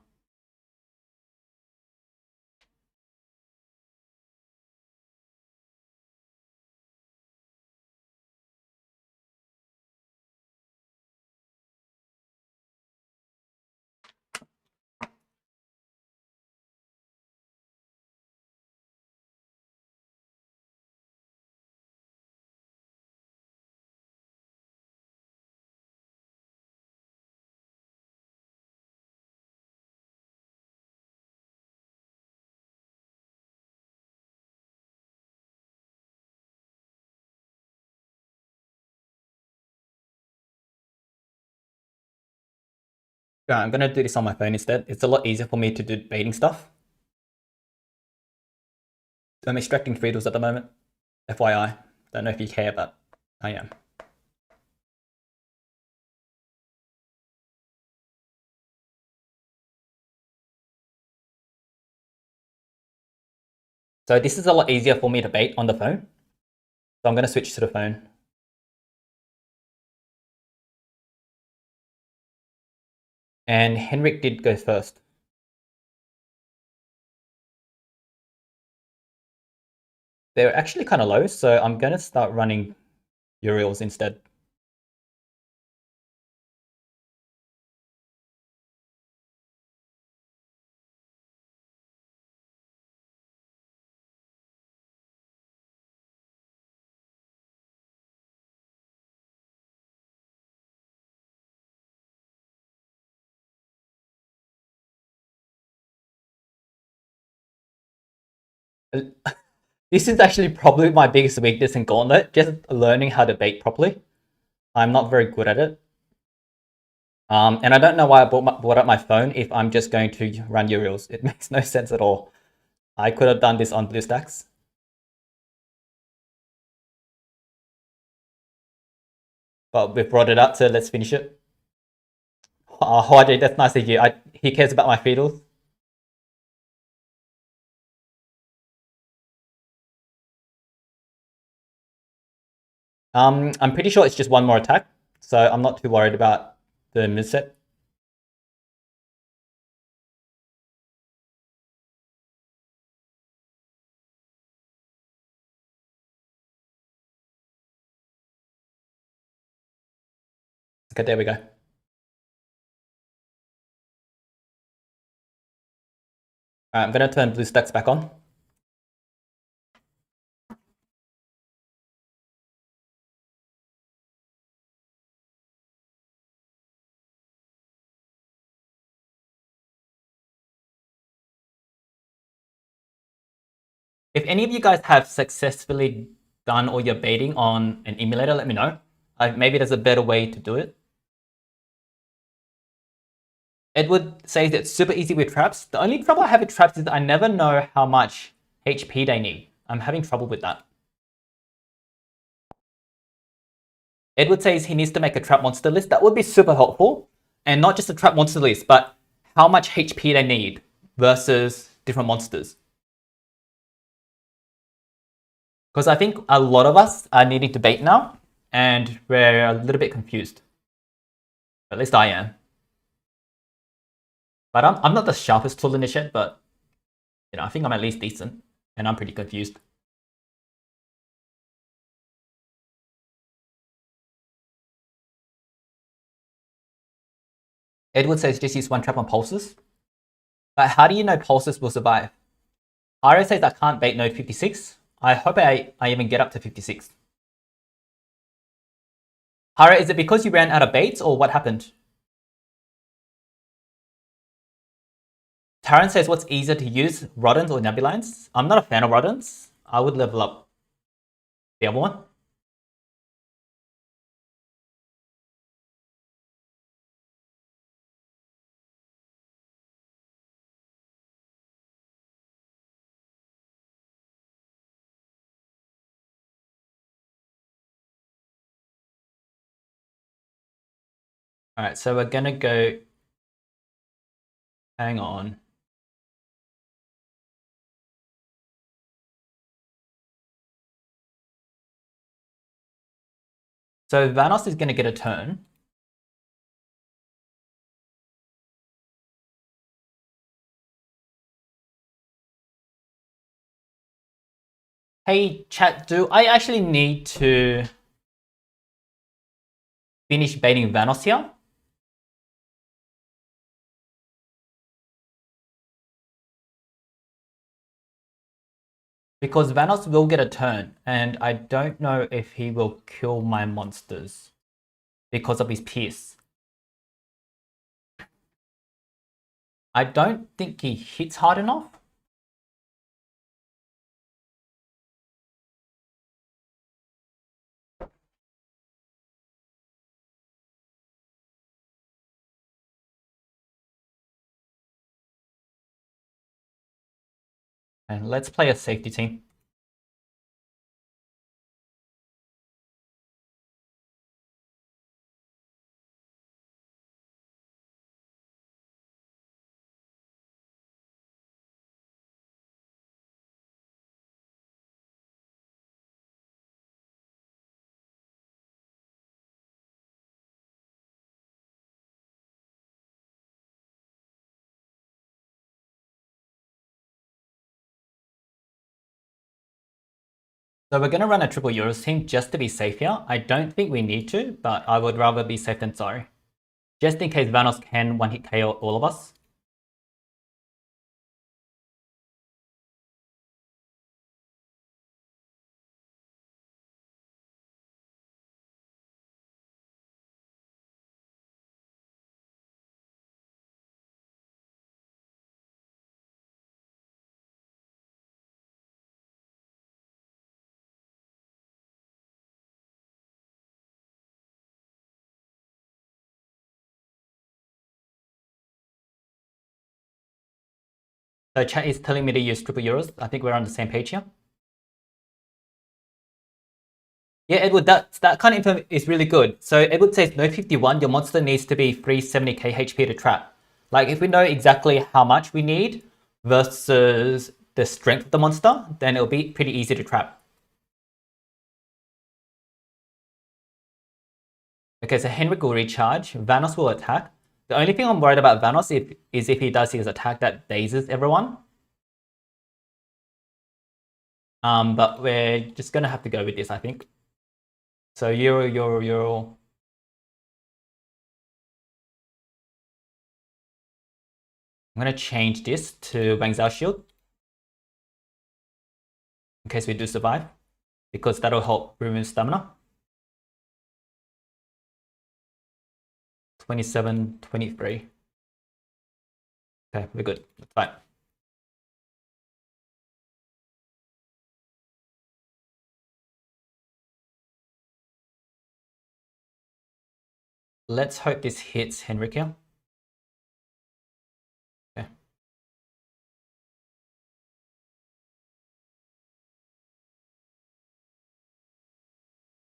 Yeah, I'm gonna do this on my phone instead. It's a lot easier for me to do baiting stuff. I'm extracting Friedels at the moment. FYI. Don't know if you care, but I am. So this is a lot easier for me to bait on the phone. So I'm gonna switch to the phone. And Henrik did go first. They're actually kind of low, so I'm gonna start running Uriels instead. This is actually probably my biggest weakness in Gauntlet, just learning how to bait properly. I'm not very good at it. And I don't know why I brought up my phone if I'm just going to run Uriels. It makes no sense at all. I could have done this on BlueStacks. But we brought it up, so let's finish it. Hawaii, that's nice of you. He cares about my feedals. I'm pretty sure it's just one more attack, so I'm not too worried about the moveset. Okay, there we go. Alright, I'm gonna turn blue stacks back on. If any of you guys have successfully done all your baiting on an emulator, let me know. Maybe there's a better way to do it. Edward says it's super easy with traps. The only trouble I have with traps is that I never know how much HP they need. I'm having trouble with that. Edward says he needs to make a trap monster list. That would be super helpful. And not just a trap monster list, but how much HP they need versus different monsters. Because I think a lot of us are needing to bait now, and we're a little bit confused. At least I am. But I'm not the sharpest tool in the shed, but you know, I think I'm at least decent, and I'm pretty confused. Edward says just use one trap on pulses. But how do you know pulses will survive? Ira says I can't bait node 56. I hope I even get up to 56. Hara, is it because you ran out of baits or what happened? Taran says what's easier to use, Rodents or Nebulines? I'm not a fan of Rodents. I would level up the other one. Alright, so we're gonna go... Hang on. So Vanos is gonna get a turn. Hey chat, do I actually need to finish baiting Vanos here? Because Vanos will get a turn, and I don't know if he will kill my monsters because of his Pierce. I don't think he hits hard enough. And let's play a safety team. So we're going to run a triple Euros team just to be safe here. I don't think we need to, but I would rather be safe than sorry. Just in case Vanos can one-hit KO all of us. So chat is telling me to use triple Euros. I think we're on the same page here. Yeah, Edward, that kind of info is really good. So Edward says no 51, your monster needs to be 370k HP to trap. Like if we know exactly how much we need versus the strength of the monster, then it'll be pretty easy to trap. Okay, so Henrik will recharge, Vanos will attack. The only thing I'm worried about Vanos is if he does his attack that dazes everyone. But we're just gonna have to go with this, I think. So Euro. I'm gonna change this to Wang Zhao Shield in case we do survive, because that'll help remove stamina. 27, 23. Okay, we're good. That's fine. Let's hope this hits Henrik here. Okay.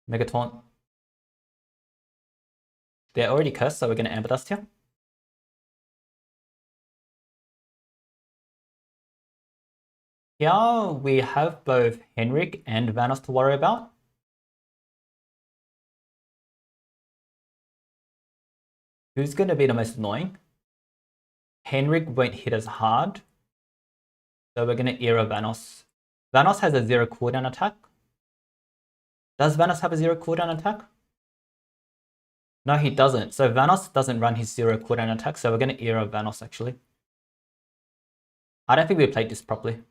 Mega Taunt. They're already cursed, so we're gonna Amber Dust here. Here we have both Henrik and Vanos to worry about. Who's gonna be the most annoying? Henrik won't hit as hard, so we're gonna Era Vanos. Vanos has a 0 cooldown attack. Does Vanos have a 0 cooldown attack? No, he doesn't. So Vanos doesn't run his 0 cooldown attack, so we're gonna Era Vanos actually. I don't think we played this properly.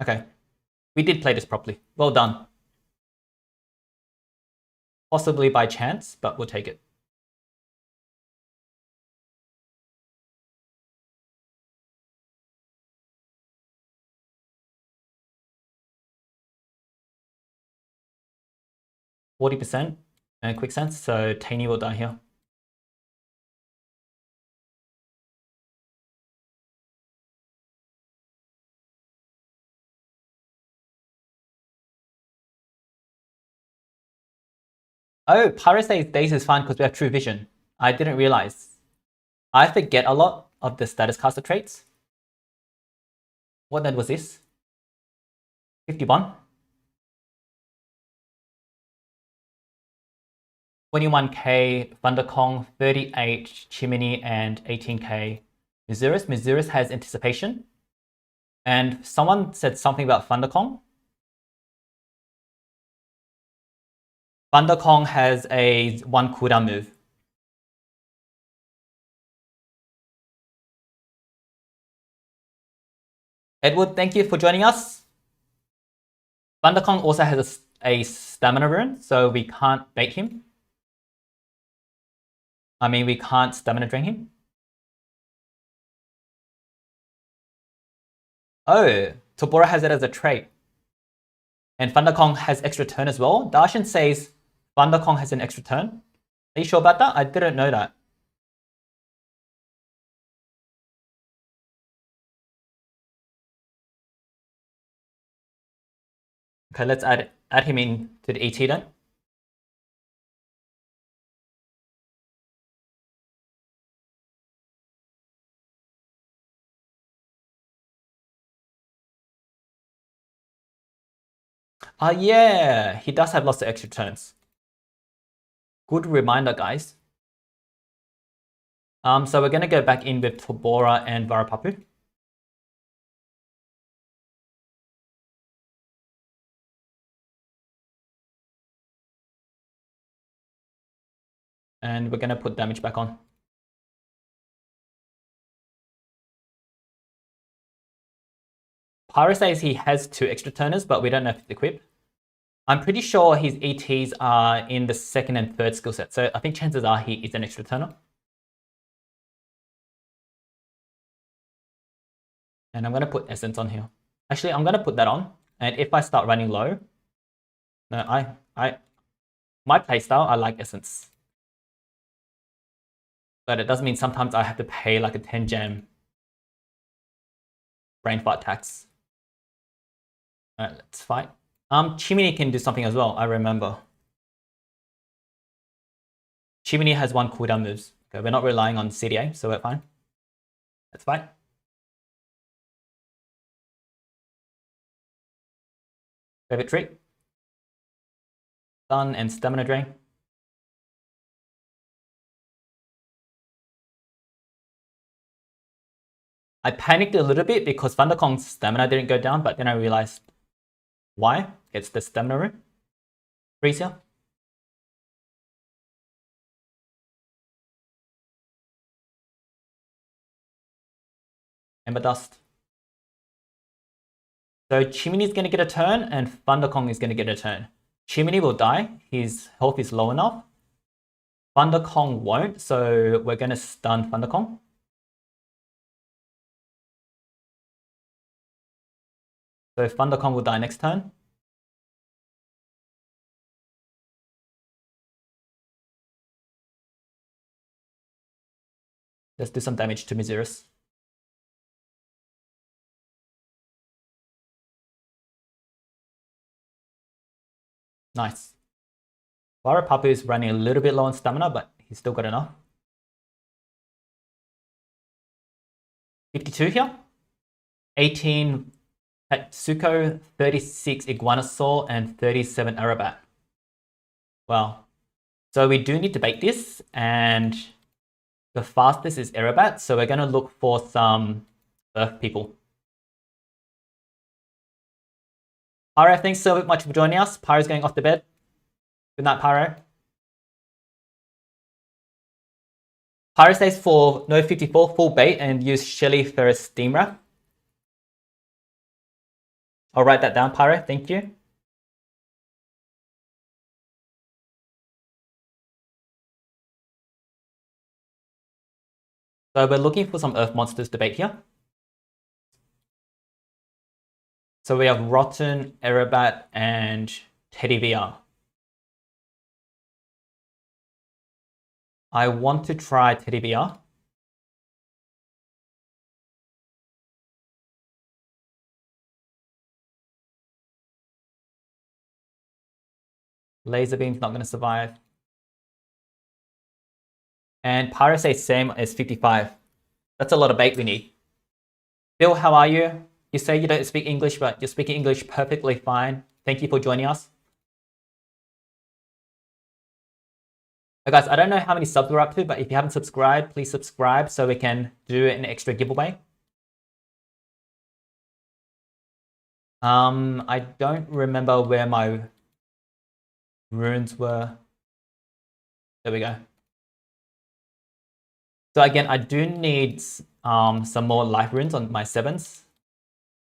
Okay, we did play this properly. Well done. Possibly by chance, but we'll take it. %40% and quick sense, so Taney will die here. Oh, Pyro says Daze is fine because we have True Vision. I didn't realize. I forget a lot of the status caster traits. What net was this? 51? 21k Thunder Kong, 38 Chimney, and 18k Mizuris. Mizuris has Anticipation. And someone said something about Thunder Kong. Thunder Kong has a 1 cooldown move. Edward, thank you for joining us. Thunder Kong also has a stamina rune, so we can't bait him. I mean, we can't stamina drain him. Oh, Tobora has it as a trait. And Thunder Kong has extra turn as well. Darshan says Thunder Kong has an extra turn. Are you sure about that? I didn't know that. Okay, let's add him in to the ET then. Yeah, he does have lots of extra turns. Good reminder, guys. So we're gonna go back in with Tobora and Varapapu. And we're gonna put damage back on. Pyro says he has 2 extra turners, but we don't know if it's equipped. I'm pretty sure his ETs are in the 2nd and 3rd skill set, so I think chances are he is an extra turner. And I'm gonna put Essence on here. Actually, I'm gonna put that on, and if I start running low, no, my playstyle, I like Essence. But it does mean sometimes I have to pay like a 10 gem brain fart attacks. Alright, let's fight. Chimney can do something as well, I remember. Chimney has 1 cooldown moves. Okay, we're not relying on CDA, so we're fine. Let's fight. Favorite trick. Stun and stamina drain. I panicked a little bit because Thunder Kong's stamina didn't go down, but then I realized why. It's the stamina room. Freeze here. Ember Dust. So Chimney's going to get a turn and Thunder Kong is going to get a turn. Chimney will die. His health is low enough. Thunder Kong won't, so we're going to stun Thunder Kong. So Thunder Kong will die next turn. Let's do some damage to Mizirus. Nice. Varapapu is running a little bit low on stamina, but he's still got enough. 52 here. 18 Hatsuko, 36 Iguanosaur, and 37 Arabat. Wow. So we do need to bait this, and the fastest is Arabat, so we're going to look for some Earth people. Pyro, thanks so much for joining us. Pyro's going off to bed. Good night, Pyro. Pyro stays for no 54 full bait and use Shelly Ferris Steam Wrap. I'll write that down, Pyro. Thank you. So we're looking for some Earth monsters to bait here. So we have Rotten, Arabat, and Teddy VR. I want to try Teddy VR. Laser Beam's not going to survive. And Pyro says same as 55. That's a lot of bait we need. Bill, how are you? You say you don't speak English, but you're speaking English perfectly fine. Thank you for joining us. Guys, I don't know how many subs we're up to, but if you haven't subscribed, please subscribe so we can do an extra giveaway. I don't remember where my runes were. There we go. So again, I do need some more life runes on my 7s.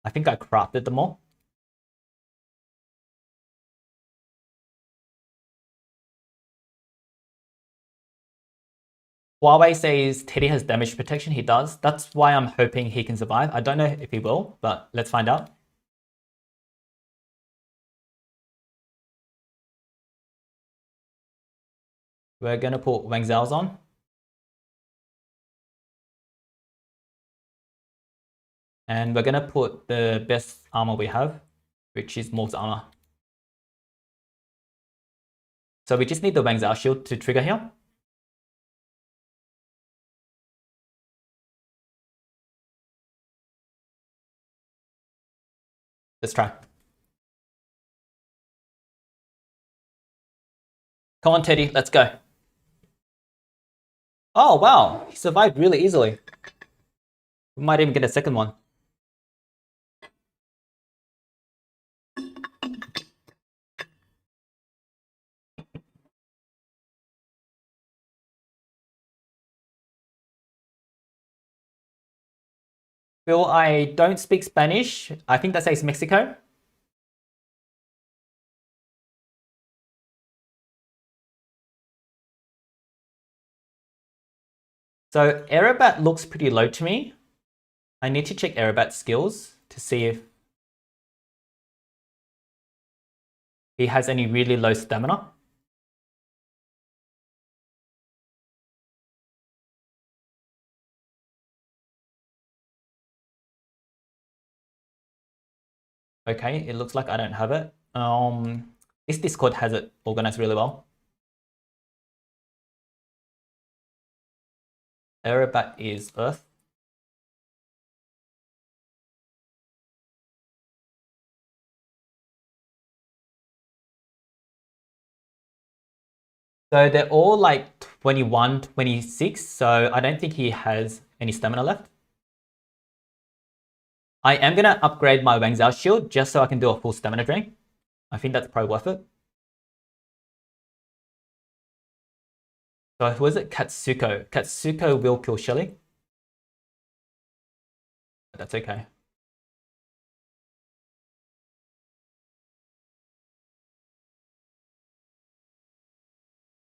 I think I crafted them all. Huawei says Teddy has damage protection. He does. That's why I'm hoping he can survive. I don't know if he will, but let's find out. We're going to put Wang Zhao's on. And we're going to put the best armor we have, which is Morph's armor. So we just need the Wang Zhao shield to trigger here. Let's try. Come on, Teddy, let's go. Oh, wow. He survived really easily. We might even get a second one. Bill, I don't speak Spanish. I think that says Mexico. So Arabat looks pretty low to me. I need to check Arabat's skills to see if he has any really low stamina. Okay, it looks like I don't have it. This Discord has it organized really well. Erebat is Earth. So they're all like 21, 26, so I don't think he has any stamina left. I am going to upgrade my Wang Zhao shield just so I can do a full stamina drain. I think that's probably worth it. So who is it? Katsuko. Katsuko will kill Shelly. That's okay.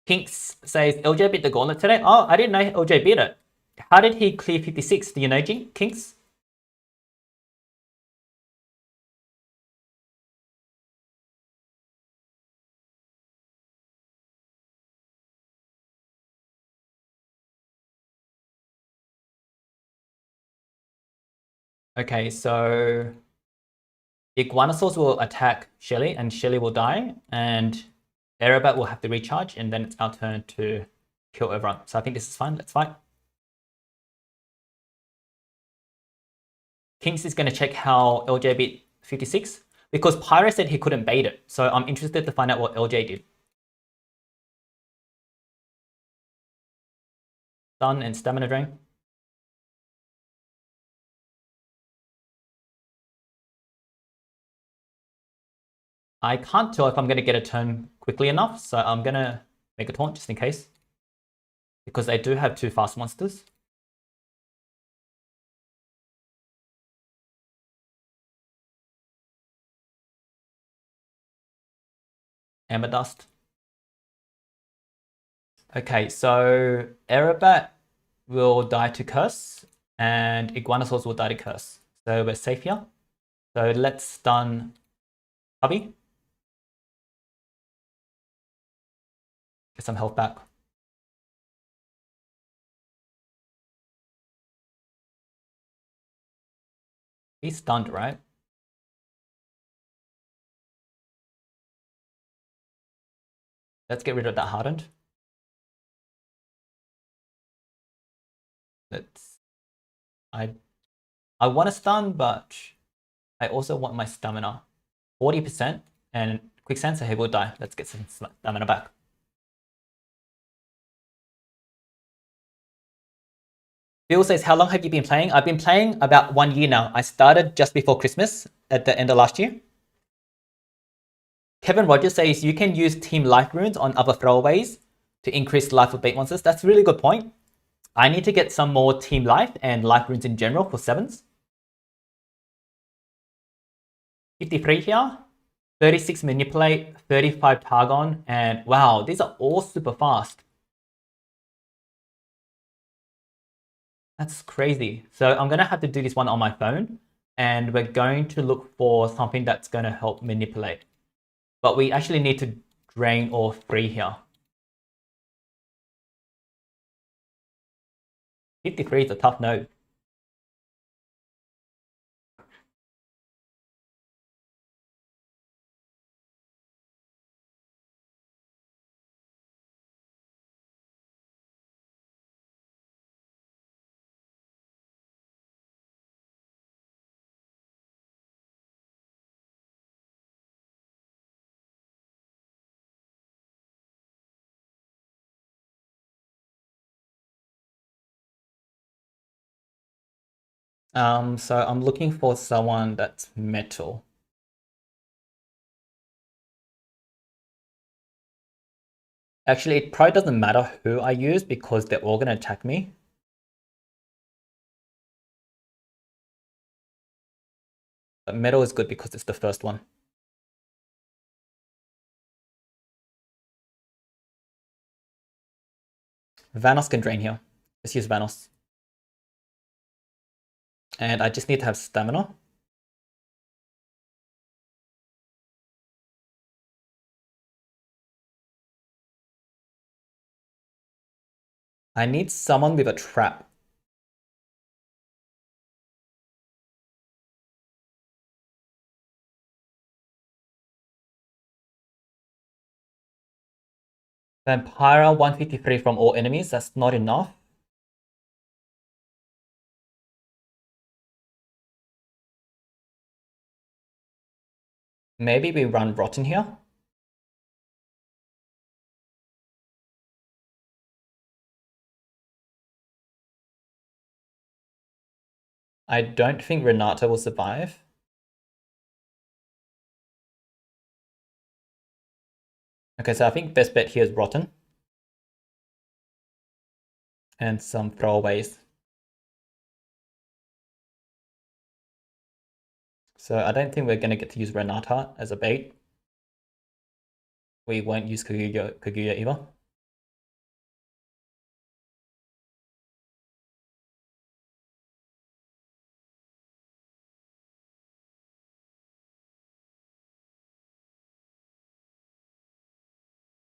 Kinks says, LJ beat the Gauntlet today. Oh, I didn't know LJ beat it. How did he clear 56? Do you know, G? Kinks? Okay, so Iguanosaurs will attack Shelly and Shelly will die, and Erebat will have to recharge, and then it's our turn to kill everyone. So I think this is fine. Let's fight. Kings is going to check how LJ beat 56 because Pyro said he couldn't bait it. So I'm interested to find out what LJ did. Stun and stamina drain. I can't tell if I'm going to get a turn quickly enough, so I'm going to make a taunt just in case. Because they do have 2 fast monsters. Amber Dust. Okay, so Erebat will die to Curse, and Iguanosaurs will die to Curse. So we're safe here. So let's stun Hubby. Get some health back. He's stunned, right? Let's get rid of that hardened. I want to stun, but I also want my stamina. 40% and quicksand, so he will die. Let's get some stamina back. Bill says, how long have you been playing? I've been playing about 1 year now. I started just before Christmas at the end of last year. Kevin Rogers says, you can use team life runes on other throwaways to increase life of bait monsters. That's a really good point. I need to get some more team life and life runes in general for 7s. 53 here, 36 manipulate, 35 Targon, and wow, these are all super fast. That's crazy. So I'm going to have to do this one on my phone, and we're going to look for something that's going to help manipulate. But we actually need to drain all 3 here. 53 is a tough node. So I'm looking for someone that's metal. Actually, it probably doesn't matter who I use because they're all going to attack me. But metal is good because it's the first one. Vanos can drain here. Let's use Vanos. And I just need to have stamina. I need someone with a trap. Vampira 153 from all enemies. That's not enough. Maybe we run Rotten here. I don't think Renata will survive. Okay, so I think best bet here is Rotten. And some throwaways. So I don't think we're going to get to use Renata as a bait. We won't use Kaguya either.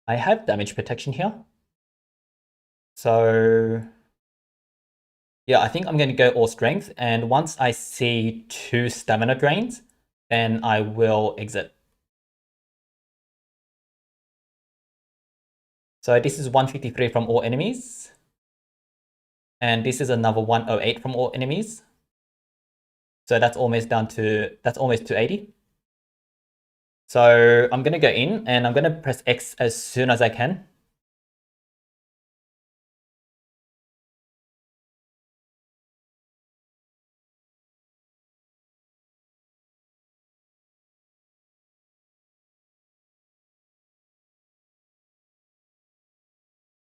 I have damage protection here. So yeah, I think I'm going to go all strength. And once I see 2 stamina drains, then I will exit. So this is 153 from all enemies. And this is another 108 from all enemies. So that's almost 280. So I'm going to go in and I'm going to press X as soon as I can.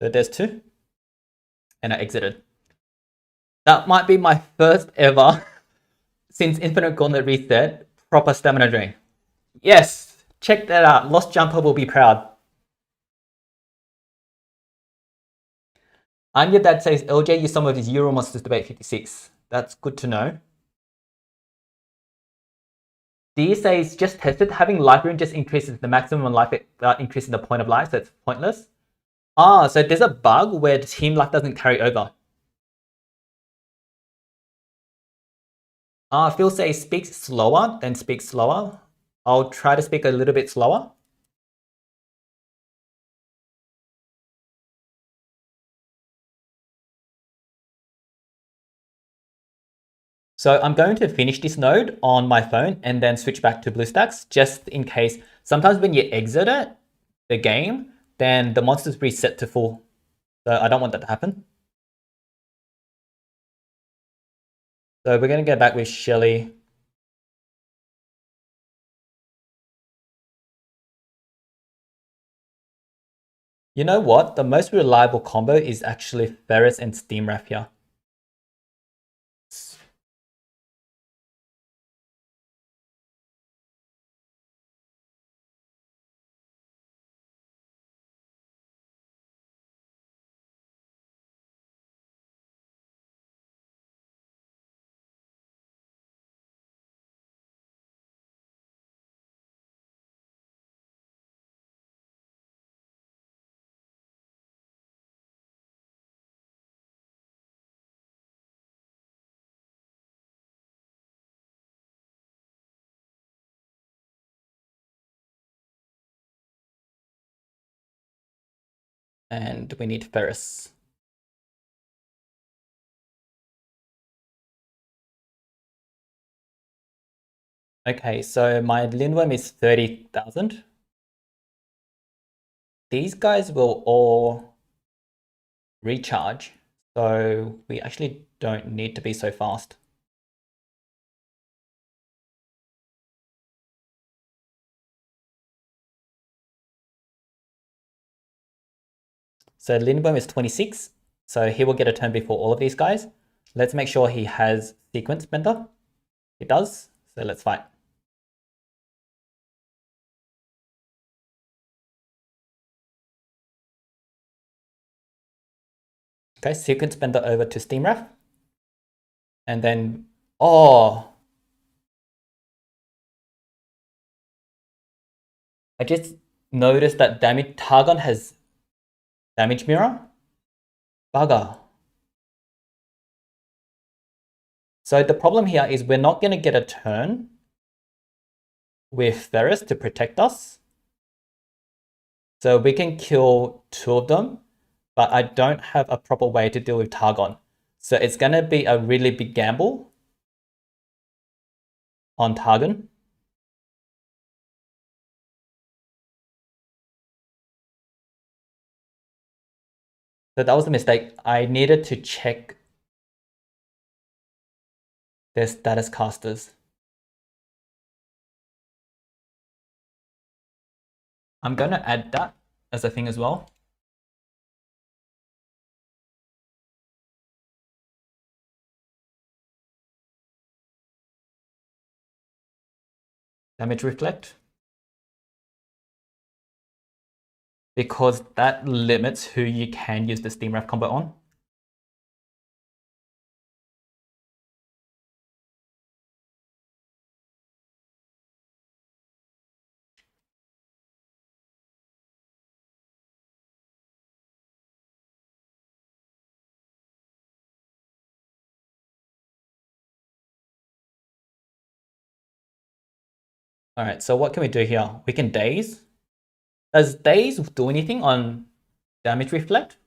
So there's 2. And I exited. That might be my first ever, since Infinite Gauntlet reset, proper stamina drain. Yes! Check that out. Lost Jumper will be proud. I'm your dad says LJ used some of his Euro monsters to bait 56. That's good to know. D says just tested, having life rune just increases the maximum life without increasing the point of life, so it's pointless. Ah, so there's a bug where the team life doesn't carry over. Phil says speak slower, then speak slower. I'll try to speak a little bit slower. So I'm going to finish this node on my phone and then switch back to BlueStacks just in case. Sometimes when you exit the game, then the monsters reset to full. So I don't want that to happen. So we're going to go back with Shelly. You know what? The most reliable combo is actually Ferris and Steam Wrap here. And we need Ferris. Okay, so my Lindworm is 30,000. These guys will all recharge, so we actually don't need to be so fast. So Lindworm is 26, so he will get a turn before all of these guys. Let's make sure he has Sequence Bender. He does, so let's fight. Okay, Sequence Bender over to Steam Wrath. And then, oh! I just noticed that Targon has Damage Mirror. Bugger. So the problem here is we're not going to get a turn with Ferris to protect us. So we can kill 2 of them, but I don't have a proper way to deal with Targon. So it's going to be a really big gamble on Targon. So that was a mistake. I needed to check their status casters. I'm going to add that as a thing as well. Damage reflect. Because that limits who you can use the Steam Wrath combo on. All right, so what can we do here? We can daze. Does daze do anything on damage reflect?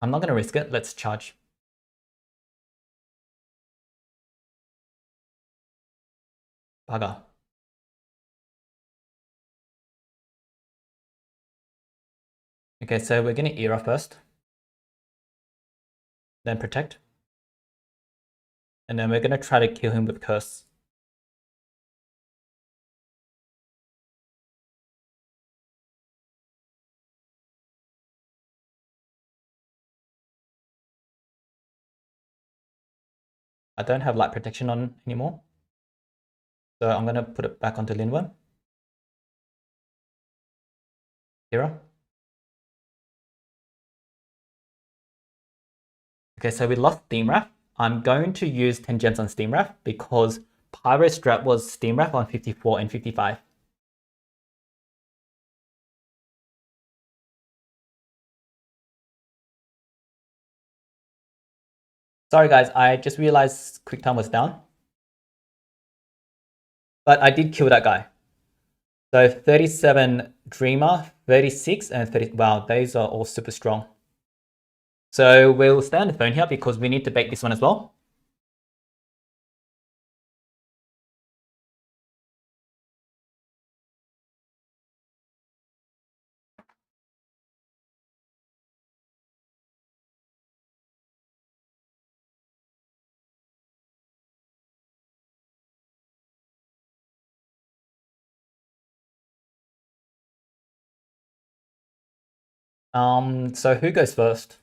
I'm not going to risk it. Let's charge. Bugger. Okay, so we're going to Era first. Then Protect. And then we're going to try to kill him with Curse. I don't have light protection on anymore. So I'm going to put it back onto Lindworm. Era. Okay, so we lost Steam Wrath. I'm going to use 10 gems on Steam Wrath because Pyro Strat was Steam Wrath on 54 and 55. Sorry guys, I just realized QuickTime was down. But I did kill that guy. So 37 Dreamer, 36 and 30. Wow, these are all super strong. So we'll stay on the phone here because we need to bait this one as well. So who goes first?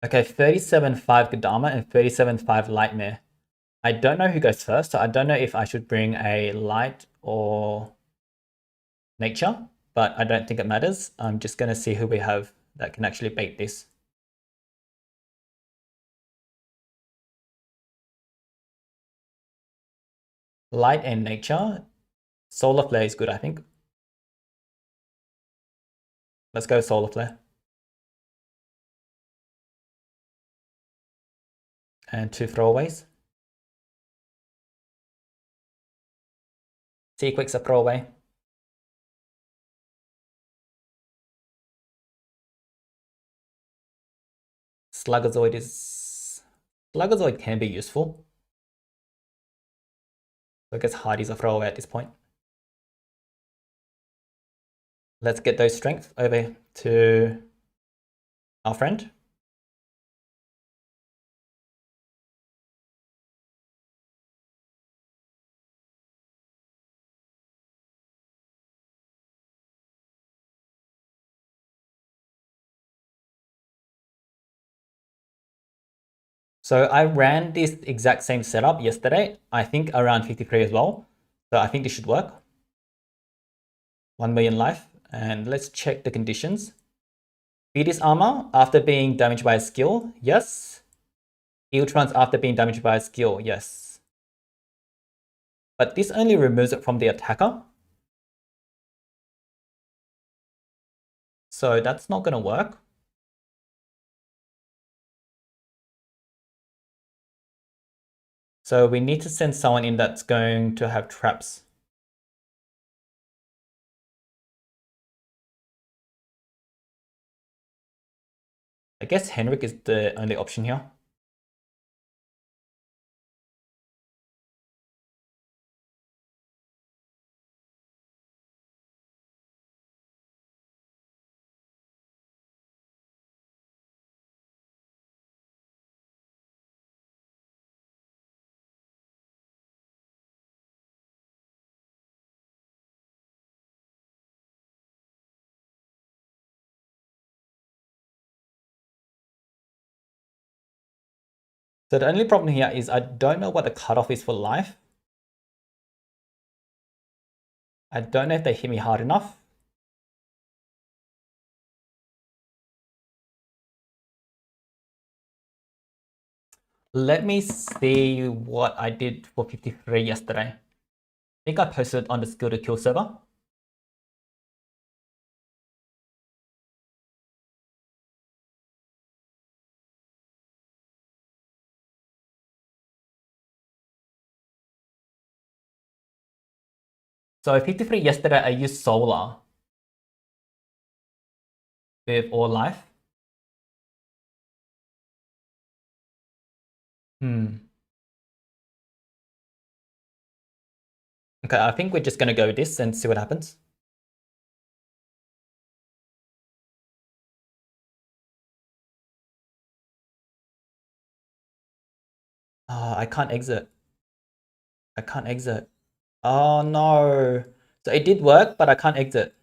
Okay, 37-5 Godama and 37-5 Lightmare. I don't know who goes first, so I don't know if I should bring a Light or Nature, but I don't think it matters. I'm just going to see who we have that can actually bait this. Light and Nature. Solar Flare is good, I think. Let's go Solar Flare. And 2 throwaways. Sequix a throwaway. Sluggazoid can be useful. So I guess Hardy's a throwaway at this point. Let's get those strength over to our friend. So I ran this exact same setup yesterday, I think around 53 as well. So I think this should work. 1 million life. And let's check the conditions. Beatis armor after being damaged by a skill, yes. Eeltrons after being damaged by a skill, yes. But this only removes it from the attacker. So that's not going to work. So we need to send someone in that's going to have traps. I guess Henrik is the only option here. So the only problem here is I don't know what the cutoff is for life. I don't know if they hit me hard enough. Let me see what I did for 53 yesterday. I think I posted on the skill to kill server. So 53 yesterday, I used solar with all life. Okay, I think we're just gonna go with this and see what happens. I can't exit. I can't exit. Oh no. So it did work, but I can't exit.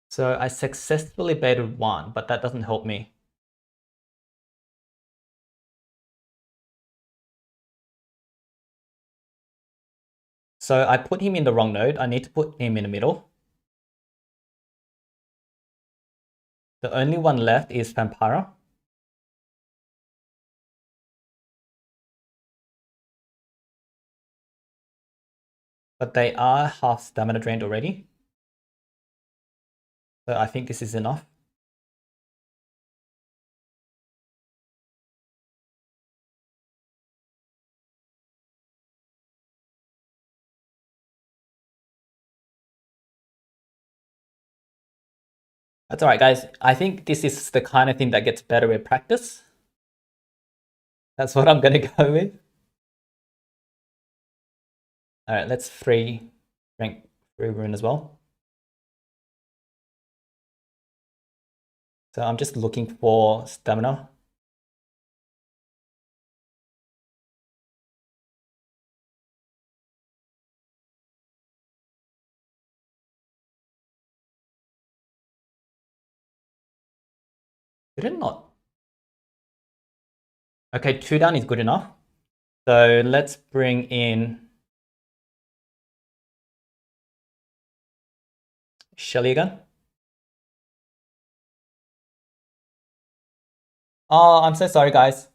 So I successfully baited one, but that doesn't help me. So I put him in the wrong node. I need to put him in the middle. The only one left is Vampira. But they are half stamina drained already. So I think this is enough. That's all right, guys. I think this is the kind of thing that gets better with practice. That's what I'm going to go with. All right, let's rank free rune as well. So I'm just looking for stamina. Did it not? Okay, 2 down is good enough. So let's bring in Shelly again. Oh, I'm so sorry, guys.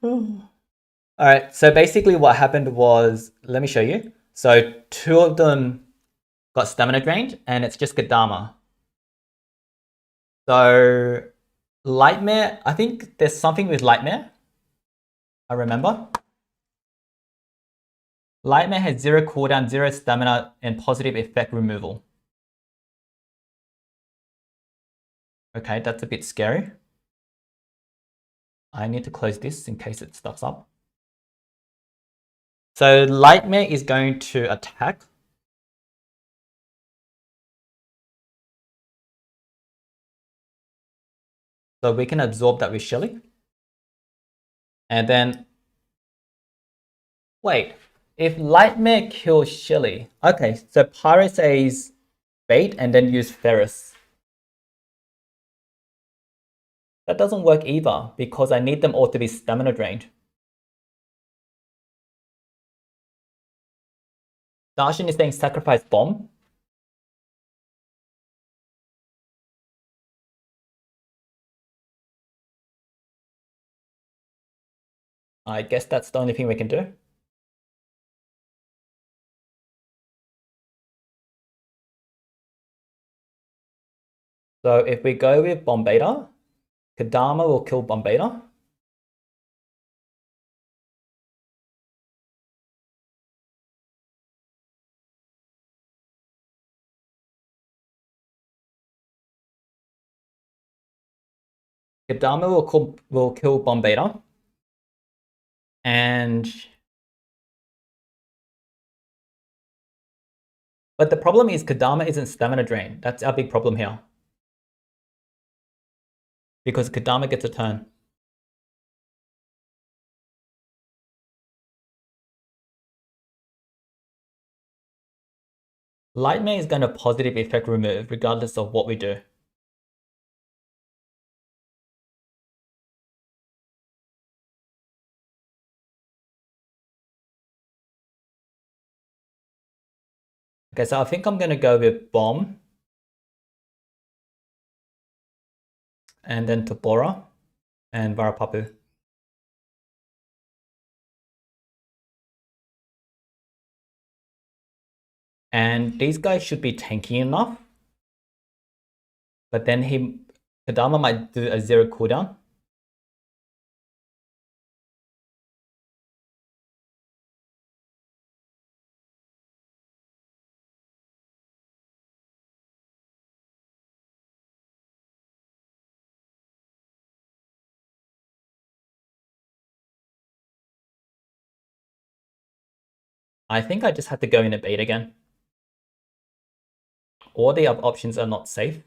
All right, so basically what happened was, let me show you. So 2 of them got stamina drained, and it's just Gadama. So Lightmare, I think there's something with Lightmare. I remember. Lightmare has 0 cooldown, 0 stamina, and positive effect removal. Okay, that's a bit scary. I need to close this in case it stuffs up. So Lightmare is going to attack. So we can absorb that with Shelly. And then, wait, if Lightmare kills Shelly, okay, so Pyro says bait and then use Ferris. That doesn't work either because I need them all to be stamina drained. Darshan is saying sacrifice bomb. I guess that's the only thing we can do. So if we go with bomb beta, Kadama will kill bomb beta. Kadama will kill bomb beta. But the problem is Kadama isn't stamina drain. That's our big problem here. Because Kadama gets a turn. Lightmare is going to positive effect remove regardless of what we do. Okay, so I think I'm going to go with bomb. And then Tabora and Varapapu. And these guys should be tanky enough. But then Kadama might do a 0 cooldown. I think I just have to go in a bait again. All the other options are not safe.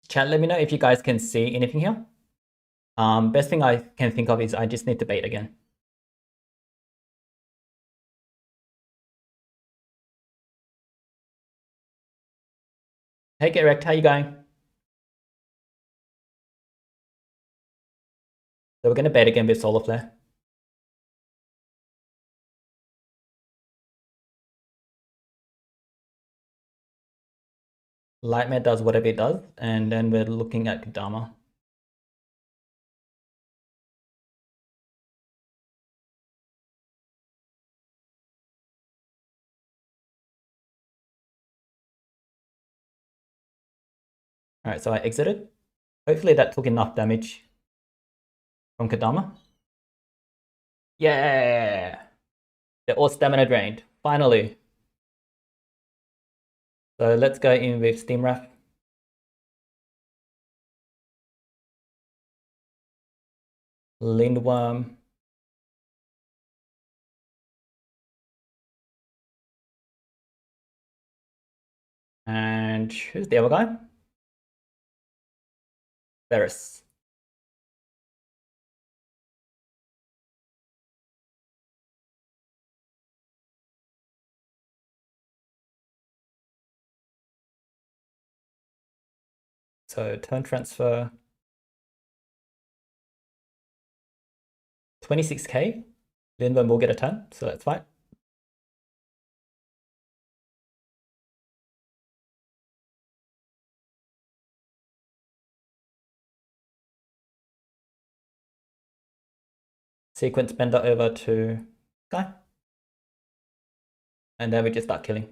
Chat, let me know if you guys can see anything here. Best thing I can think of is I just need to bait again. Hey, Get Wrecked, how you going? So we're going to bait again with Solar Flare. Lightmare does whatever it does, and then we're looking at Kadama. Alright, so I exited. Hopefully that took enough damage from Kadama. Yeah! They're all stamina drained. Finally. So let's go in with Steam Wrath. Lindworm. And who's the other guy? Varus. So turn transfer. 26k. Lindworm will get a turn, so that's fine. Sequence Bender over to Sky. And then we just start killing.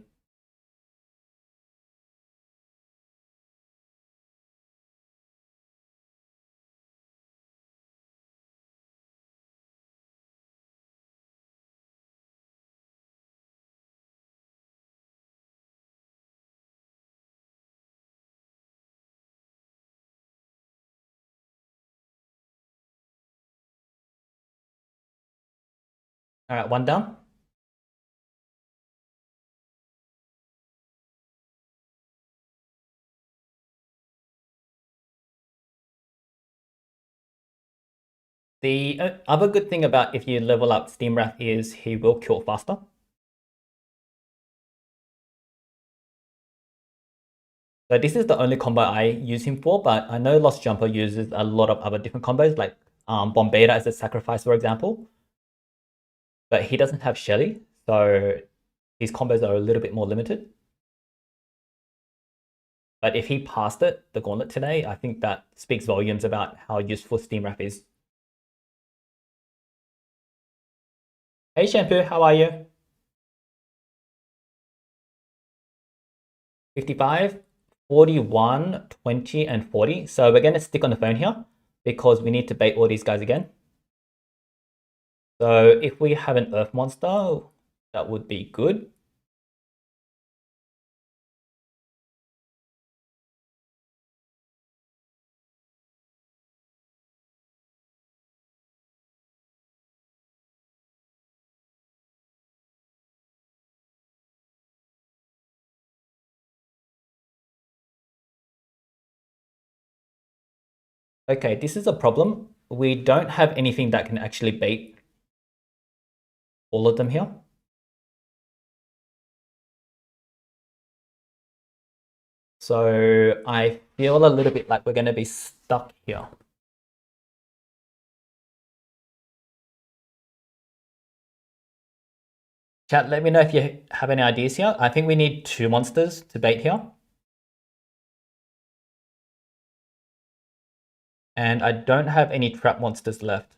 Alright, one down. The other good thing about if you level up Steam Wrath is he will kill faster. So this is the only combo I use him for, but I know Lost Jumper uses a lot of other different combos, like Bombada as a sacrifice, for example. But he doesn't have Shelly, so his combos are a little bit more limited. But if he passed it, the Gauntlet today, I think that speaks volumes about how useful Steam Wrath is. Hey Shampoo, how are you? 55, 41, 20, and 40. So we're going to stick on the phone here because we need to bait all these guys again. So if we have an Earth Monster, that would be good. Okay, this is a problem. We don't have anything that can actually bait all of them here. So I feel a little bit like we're going to be stuck here. Chat, let me know if you have any ideas here. I think we need 2 monsters to bait here. And I don't have any trap monsters left.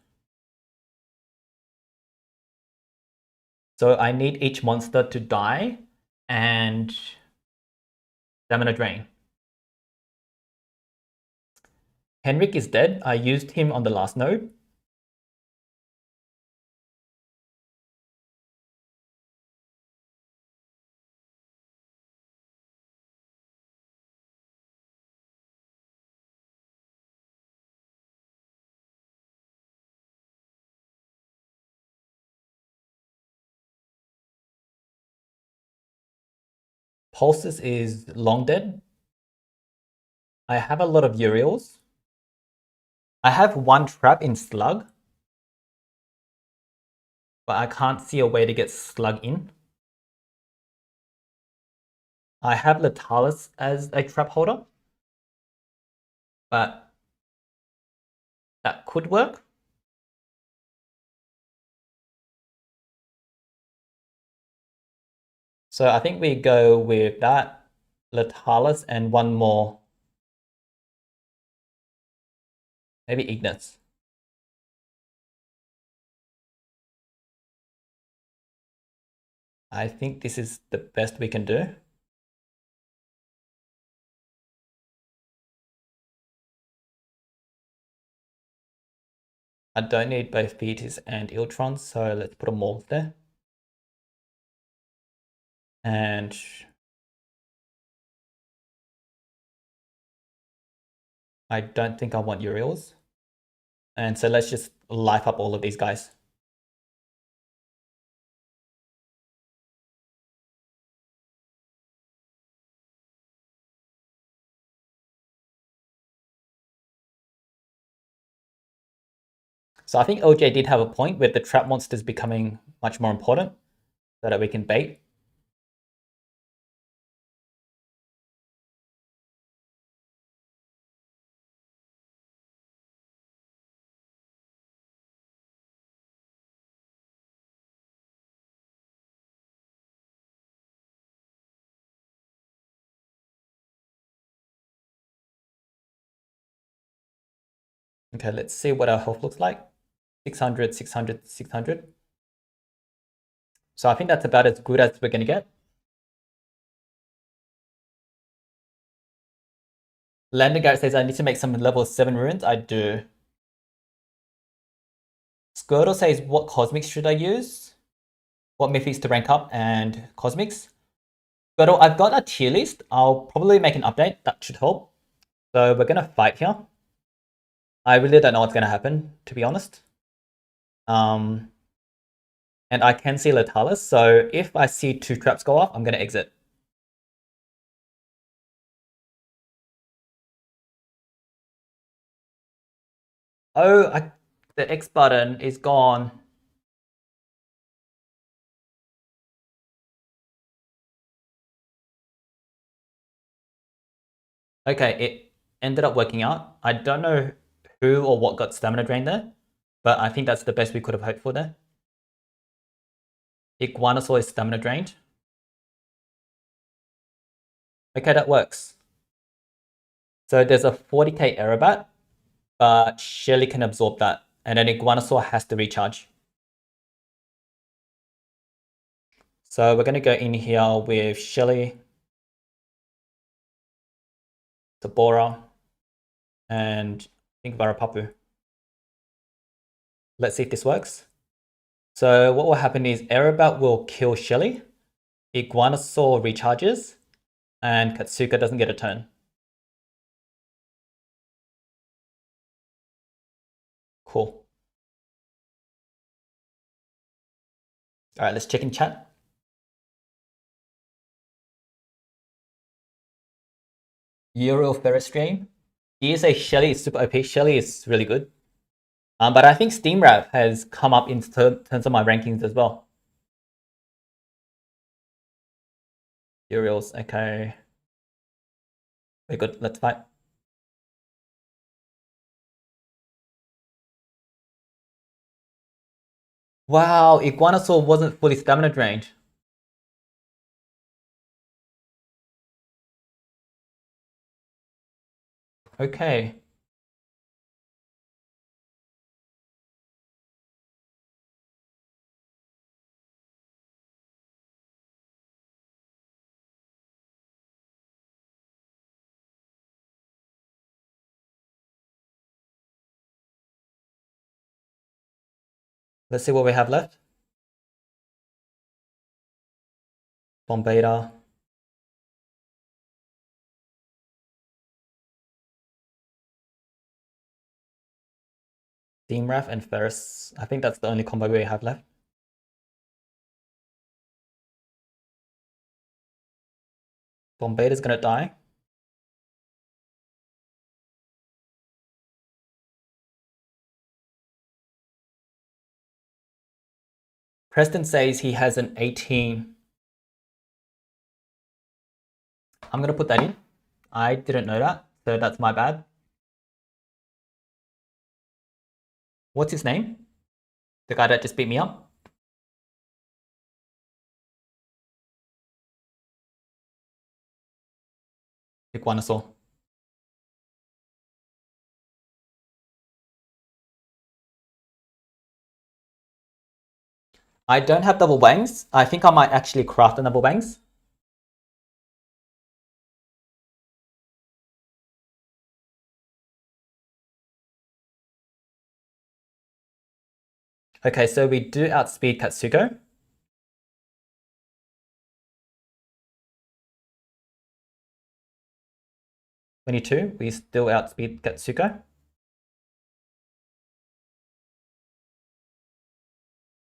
So I need each monster to die and stamina drain. Henrik is dead. I used him on the last node. Pulses is long dead. I have a lot of Uriels. I have 1 trap in Slug, but I can't see a way to get Slug in. I have Latalis as a trap holder, but that could work. So I think we go with that, Latalis, and 1 more, maybe Ignis. I think this is the best we can do. I don't need both Beaties and Iltrons, so let's put a Morg there. And I don't think I want Uriels. And so let's just life up all of these guys. So I think OJ did have a point with the trap monsters becoming much more important so that we can bait. Okay, let's see what our health looks like. 600, 600, 600. So I think that's about as good as we're going to get. Landon Garrett says, I need to make some level 7 runes. I do. Squirtle says, what cosmics should I use? What mythics to rank up and cosmics? Squirtle, I've got a tier list. I'll probably make an update. That should help. So we're going to fight here. I really don't know what's going to happen, to be honest. And I can see Latalis, so if I see 2 traps go off, I'm going to exit. Oh, The X button is gone. Okay, it ended up working out. I don't know who or what got stamina drained there, but I think that's the best we could have hoped for there. Iguanosaur is stamina drained. Okay, that works. So there's a 40k Aerobat, but Shelly can absorb that, and then Iguanosaur has to recharge. So we're going to go in here with Shelly, Tabora, and I think Varapapu. Let's see if this works. So what will happen is Aerobat will kill Shelly, Iguanosaur recharges, and Katsuka doesn't get a turn. Cool. All right, let's check in chat. Uriel Ferris stream. Do you say Shelly is super OP? Shelly is really good. But I think Steam Rap has come up in terms of my rankings as well. Uriel's okay. Very good. Let's fight. Wow, Iguanosaur wasn't fully stamina drained. Okay. Let's see what we have left. Bombeta. Steam Raf and Ferris. I think that's the only combo we have left. Bombeta's gonna die. Preston says he has an 18. I'm gonna put that in. I didn't know that, so that's my bad. What's his name? The guy that just beat me up? Iguanosaur. I don't have double bangs. I think I might actually craft a double bangs. Okay, so we do outspeed Katsuko. We still outspeed Katsuko.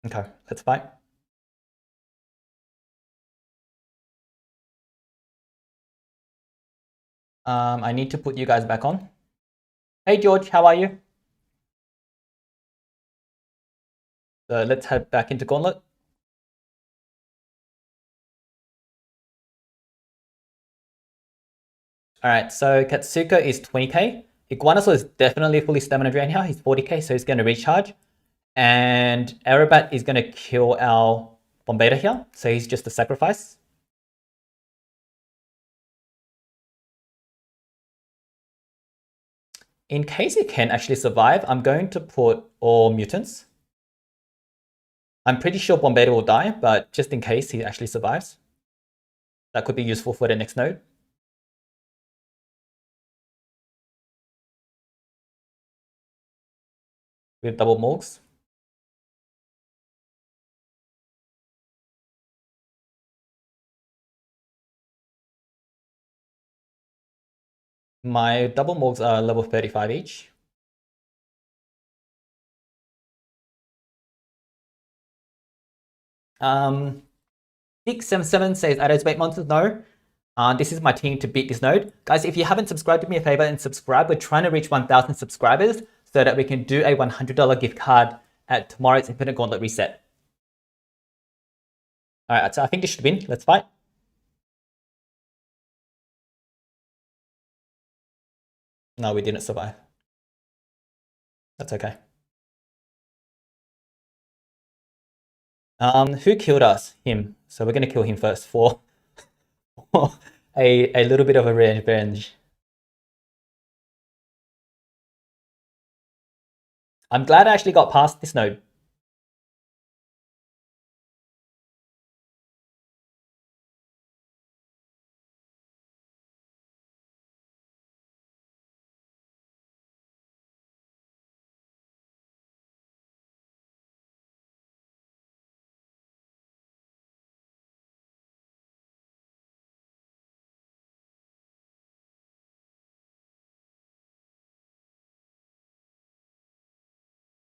Okay, let's fight. I need to put you guys back on. Hey George, how are you? So let's head back into Gauntlet. Alright, so Katsuka is 20k. Iguanosaur is definitely fully stamina drained here. He's 40k, so he's going to recharge. And Aerobat is going to kill our Bombeta here, so he's just a sacrifice. In case he can actually survive, I'm going to put all mutants. I'm pretty sure Bombeta will die, but just in case he actually survives. That could be useful for the next node. With double Morgs. My double Morgs are level 35 each. Um, 677 says, I don't debate monsters. No. This is my team to beat this node. Guys, if you haven't subscribed, do me a favor and subscribe. We're trying to reach 1,000 subscribers. so that we can do a $100 gift card at tomorrow's Infinite Gauntlet reset. Alright, so I think this should win. Let's fight. No, we didn't survive. That's okay. Who killed us? Him. So we're gonna kill him first for a little bit of a revenge. I'm glad I actually got past this node.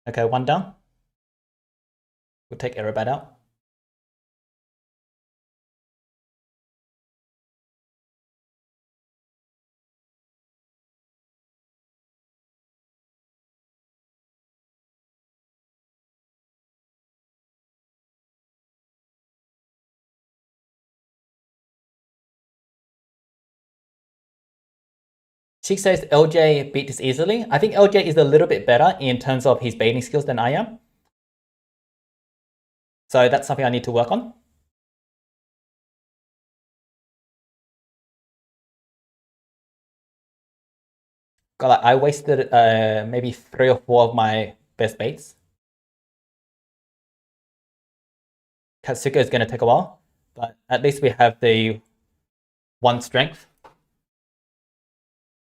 Okay, one down. We'll take Aerobat out. Chick says LJ beat this easily. I think LJ is a little bit better in terms of his baiting skills than I am. So that's something I need to work on. God, I wasted maybe 3 or 4 of my best baits. Katsuka is going to take a while, but at least we have the 1 strength.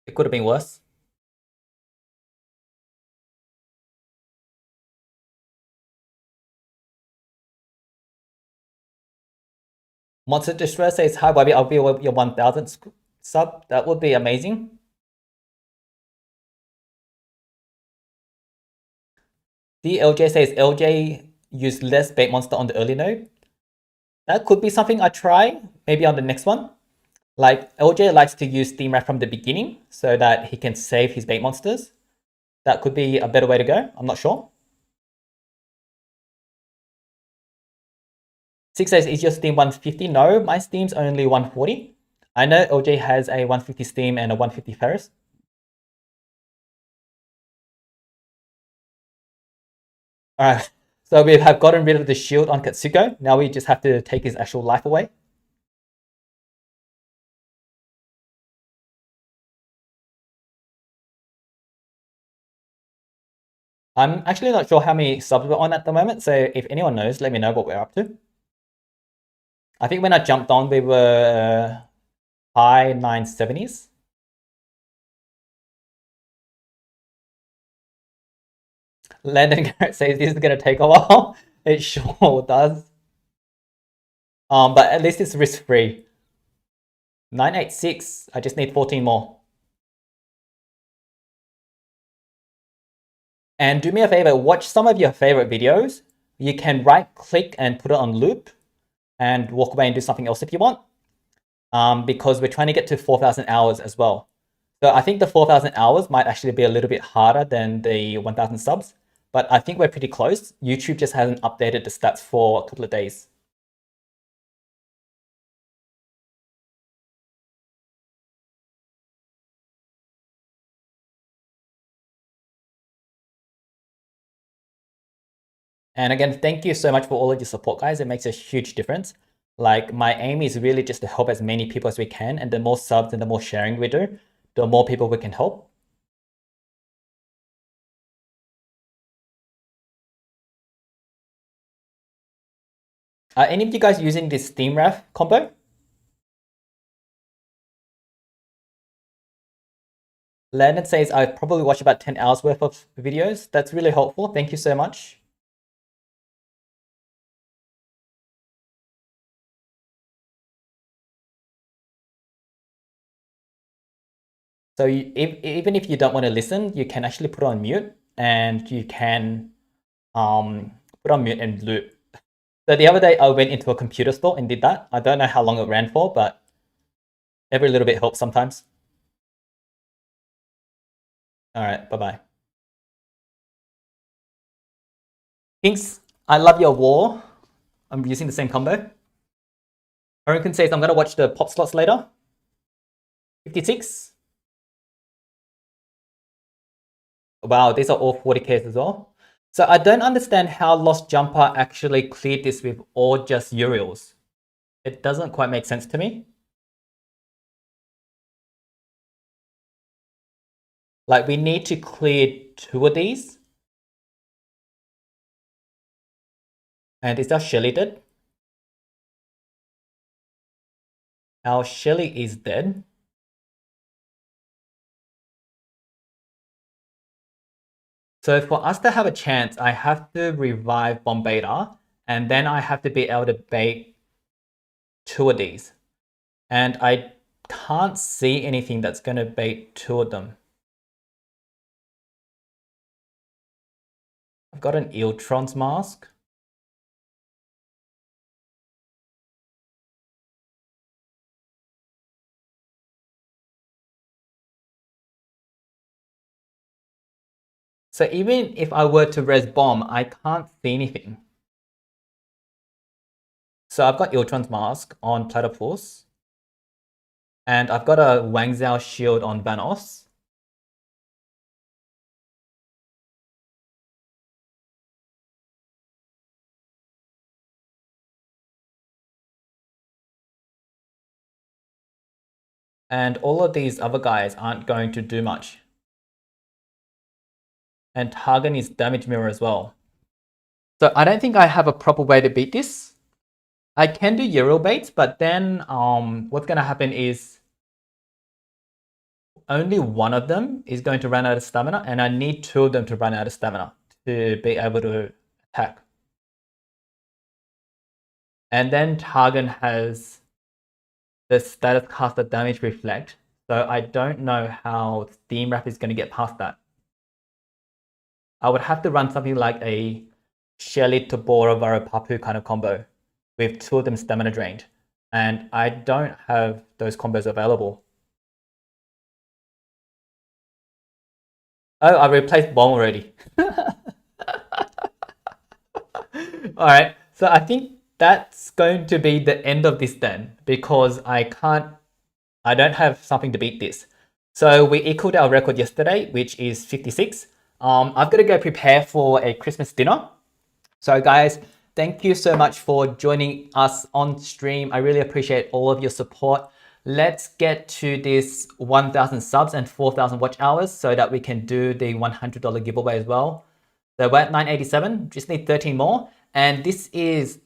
It could have been worse. Monster Distress says, hi Wubby, I'll be your 1000th sub. That would be amazing. DLJ says, LJ used less bait monster on the early node. That could be something I try, maybe on the next one. Like, LJ likes to use Steam Wrap from the beginning so that he can save his bait monsters. That could be a better way to go. I'm not sure. 6 says, is your Steam 150? No, my Steam's only 140. I know LJ has a 150 Steam and a 150 Ferris. Alright, so we have gotten rid of the shield on Katsuko. Now we just have to take his actual life away. I'm actually not sure how many subs we're on at the moment, so if anyone knows, let me know what we're up to. I think when I jumped on, we were high 970s. Landon Garrett says this is going to take a while. It sure does. But at least it's risk-free. 986. I just need 14 more. And do me a favor, watch some of your favorite videos. You can right-click and put it on loop and walk away and do something else if you want. Because we're trying to get to 4,000 hours as well. So I think the 4,000 hours might actually be a little bit harder than the 1,000 subs. But I think we're pretty close. YouTube just hasn't updated the stats for a couple of days. And again, thank you so much for all of your support, guys. It makes a huge difference. Like, my aim is really just to help as many people as we can. And the more subs and the more sharing we do, the more people we can help. Are any of you guys using this Steam Wrap combo? Landon says, I probably watch about 10 hours worth of videos. That's really helpful. Thank you so much. So even if you don't want to listen, you can actually put on mute and you can put on mute and loop. So the other day I went into a computer store and did that. I don't know how long it ran for, but every little bit helps sometimes. All right, bye-bye. Pinks, I love your war. I'm using the same combo. Orican says I'm going to watch the pop slots later. 56. Wow, these are all 40Ks as well. So I don't understand how Lost Jumper actually cleared this with all just Uriels. It doesn't quite make sense to me. Like, we need to clear 2 of these. And is that Shelly dead? Our Shelly is dead. So for us to have a chance, I have to revive Bombeta, and then I have to be able to bait 2 of these. And I can't see anything that's going to bait 2 of them. I've got an Eeltron's mask. So even if I were to res bomb, I can't see anything. So I've got Eeltron's mask on Platypus. And I've got a Wang Zhao shield on Vanos. And all of these other guys aren't going to do much. And Targan is damage mirror as well. So I don't think I have a proper way to beat this. I can do Uriel baits, but then what's going to happen is only one of them is going to run out of stamina, and I need 2 of them to run out of stamina to be able to attack. And then Targan has the status caster damage reflect, so I don't know how Steam Wrap is going to get past that. I would have to run something like a Shelly Tabora Varapapu kind of combo with 2 of them stamina drained, and I don't have those combos available. Oh, I replaced bomb already. Alright, so I think that's going to be the end of this then, because I don't have something to beat this. So we equaled our record yesterday, which is 56. I've got to go prepare for a Christmas dinner. So guys, thank you so much for joining us on stream. I really appreciate all of your support. Let's get to this 1,000 subs and 4,000 watch hours so that we can do the $100 giveaway as well. So we're at 987, just need 13 more. And this is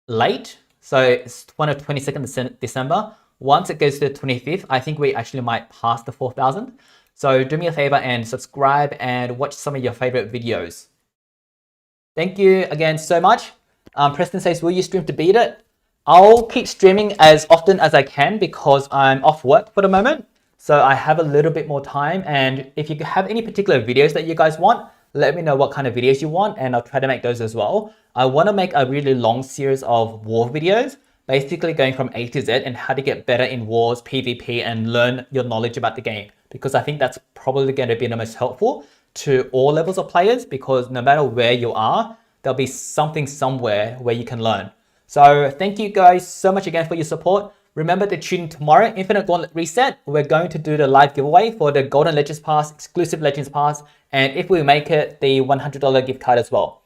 late, so it's 22nd December. Once it goes to the 25th, I think we actually might pass the 4,000. So do me a favor and subscribe and watch some of your favorite videos. Thank you again so much. Preston says, will you stream to beat it? I'll keep streaming as often as I can because I'm off work for the moment. So I have a little bit more time. And if you have any particular videos that you guys want, let me know what kind of videos you want and I'll try to make those as well. I want to make a really long series of war videos, basically going from A to Z and how to get better in wars, PvP, and learn your knowledge about the game. Because I think that's probably going to be the most helpful to all levels of players, because no matter where you are, there'll be something somewhere where you can learn. So thank you guys so much again for your support. Remember to tune in tomorrow, Infinite Gauntlet Reset. We're going to do the live giveaway for the Golden Legends Pass, exclusive Legends Pass, and if we make it, the $100 gift card as well.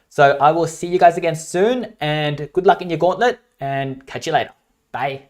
So I will see you guys again soon, and good luck in your gauntlet, and catch you later. Bye.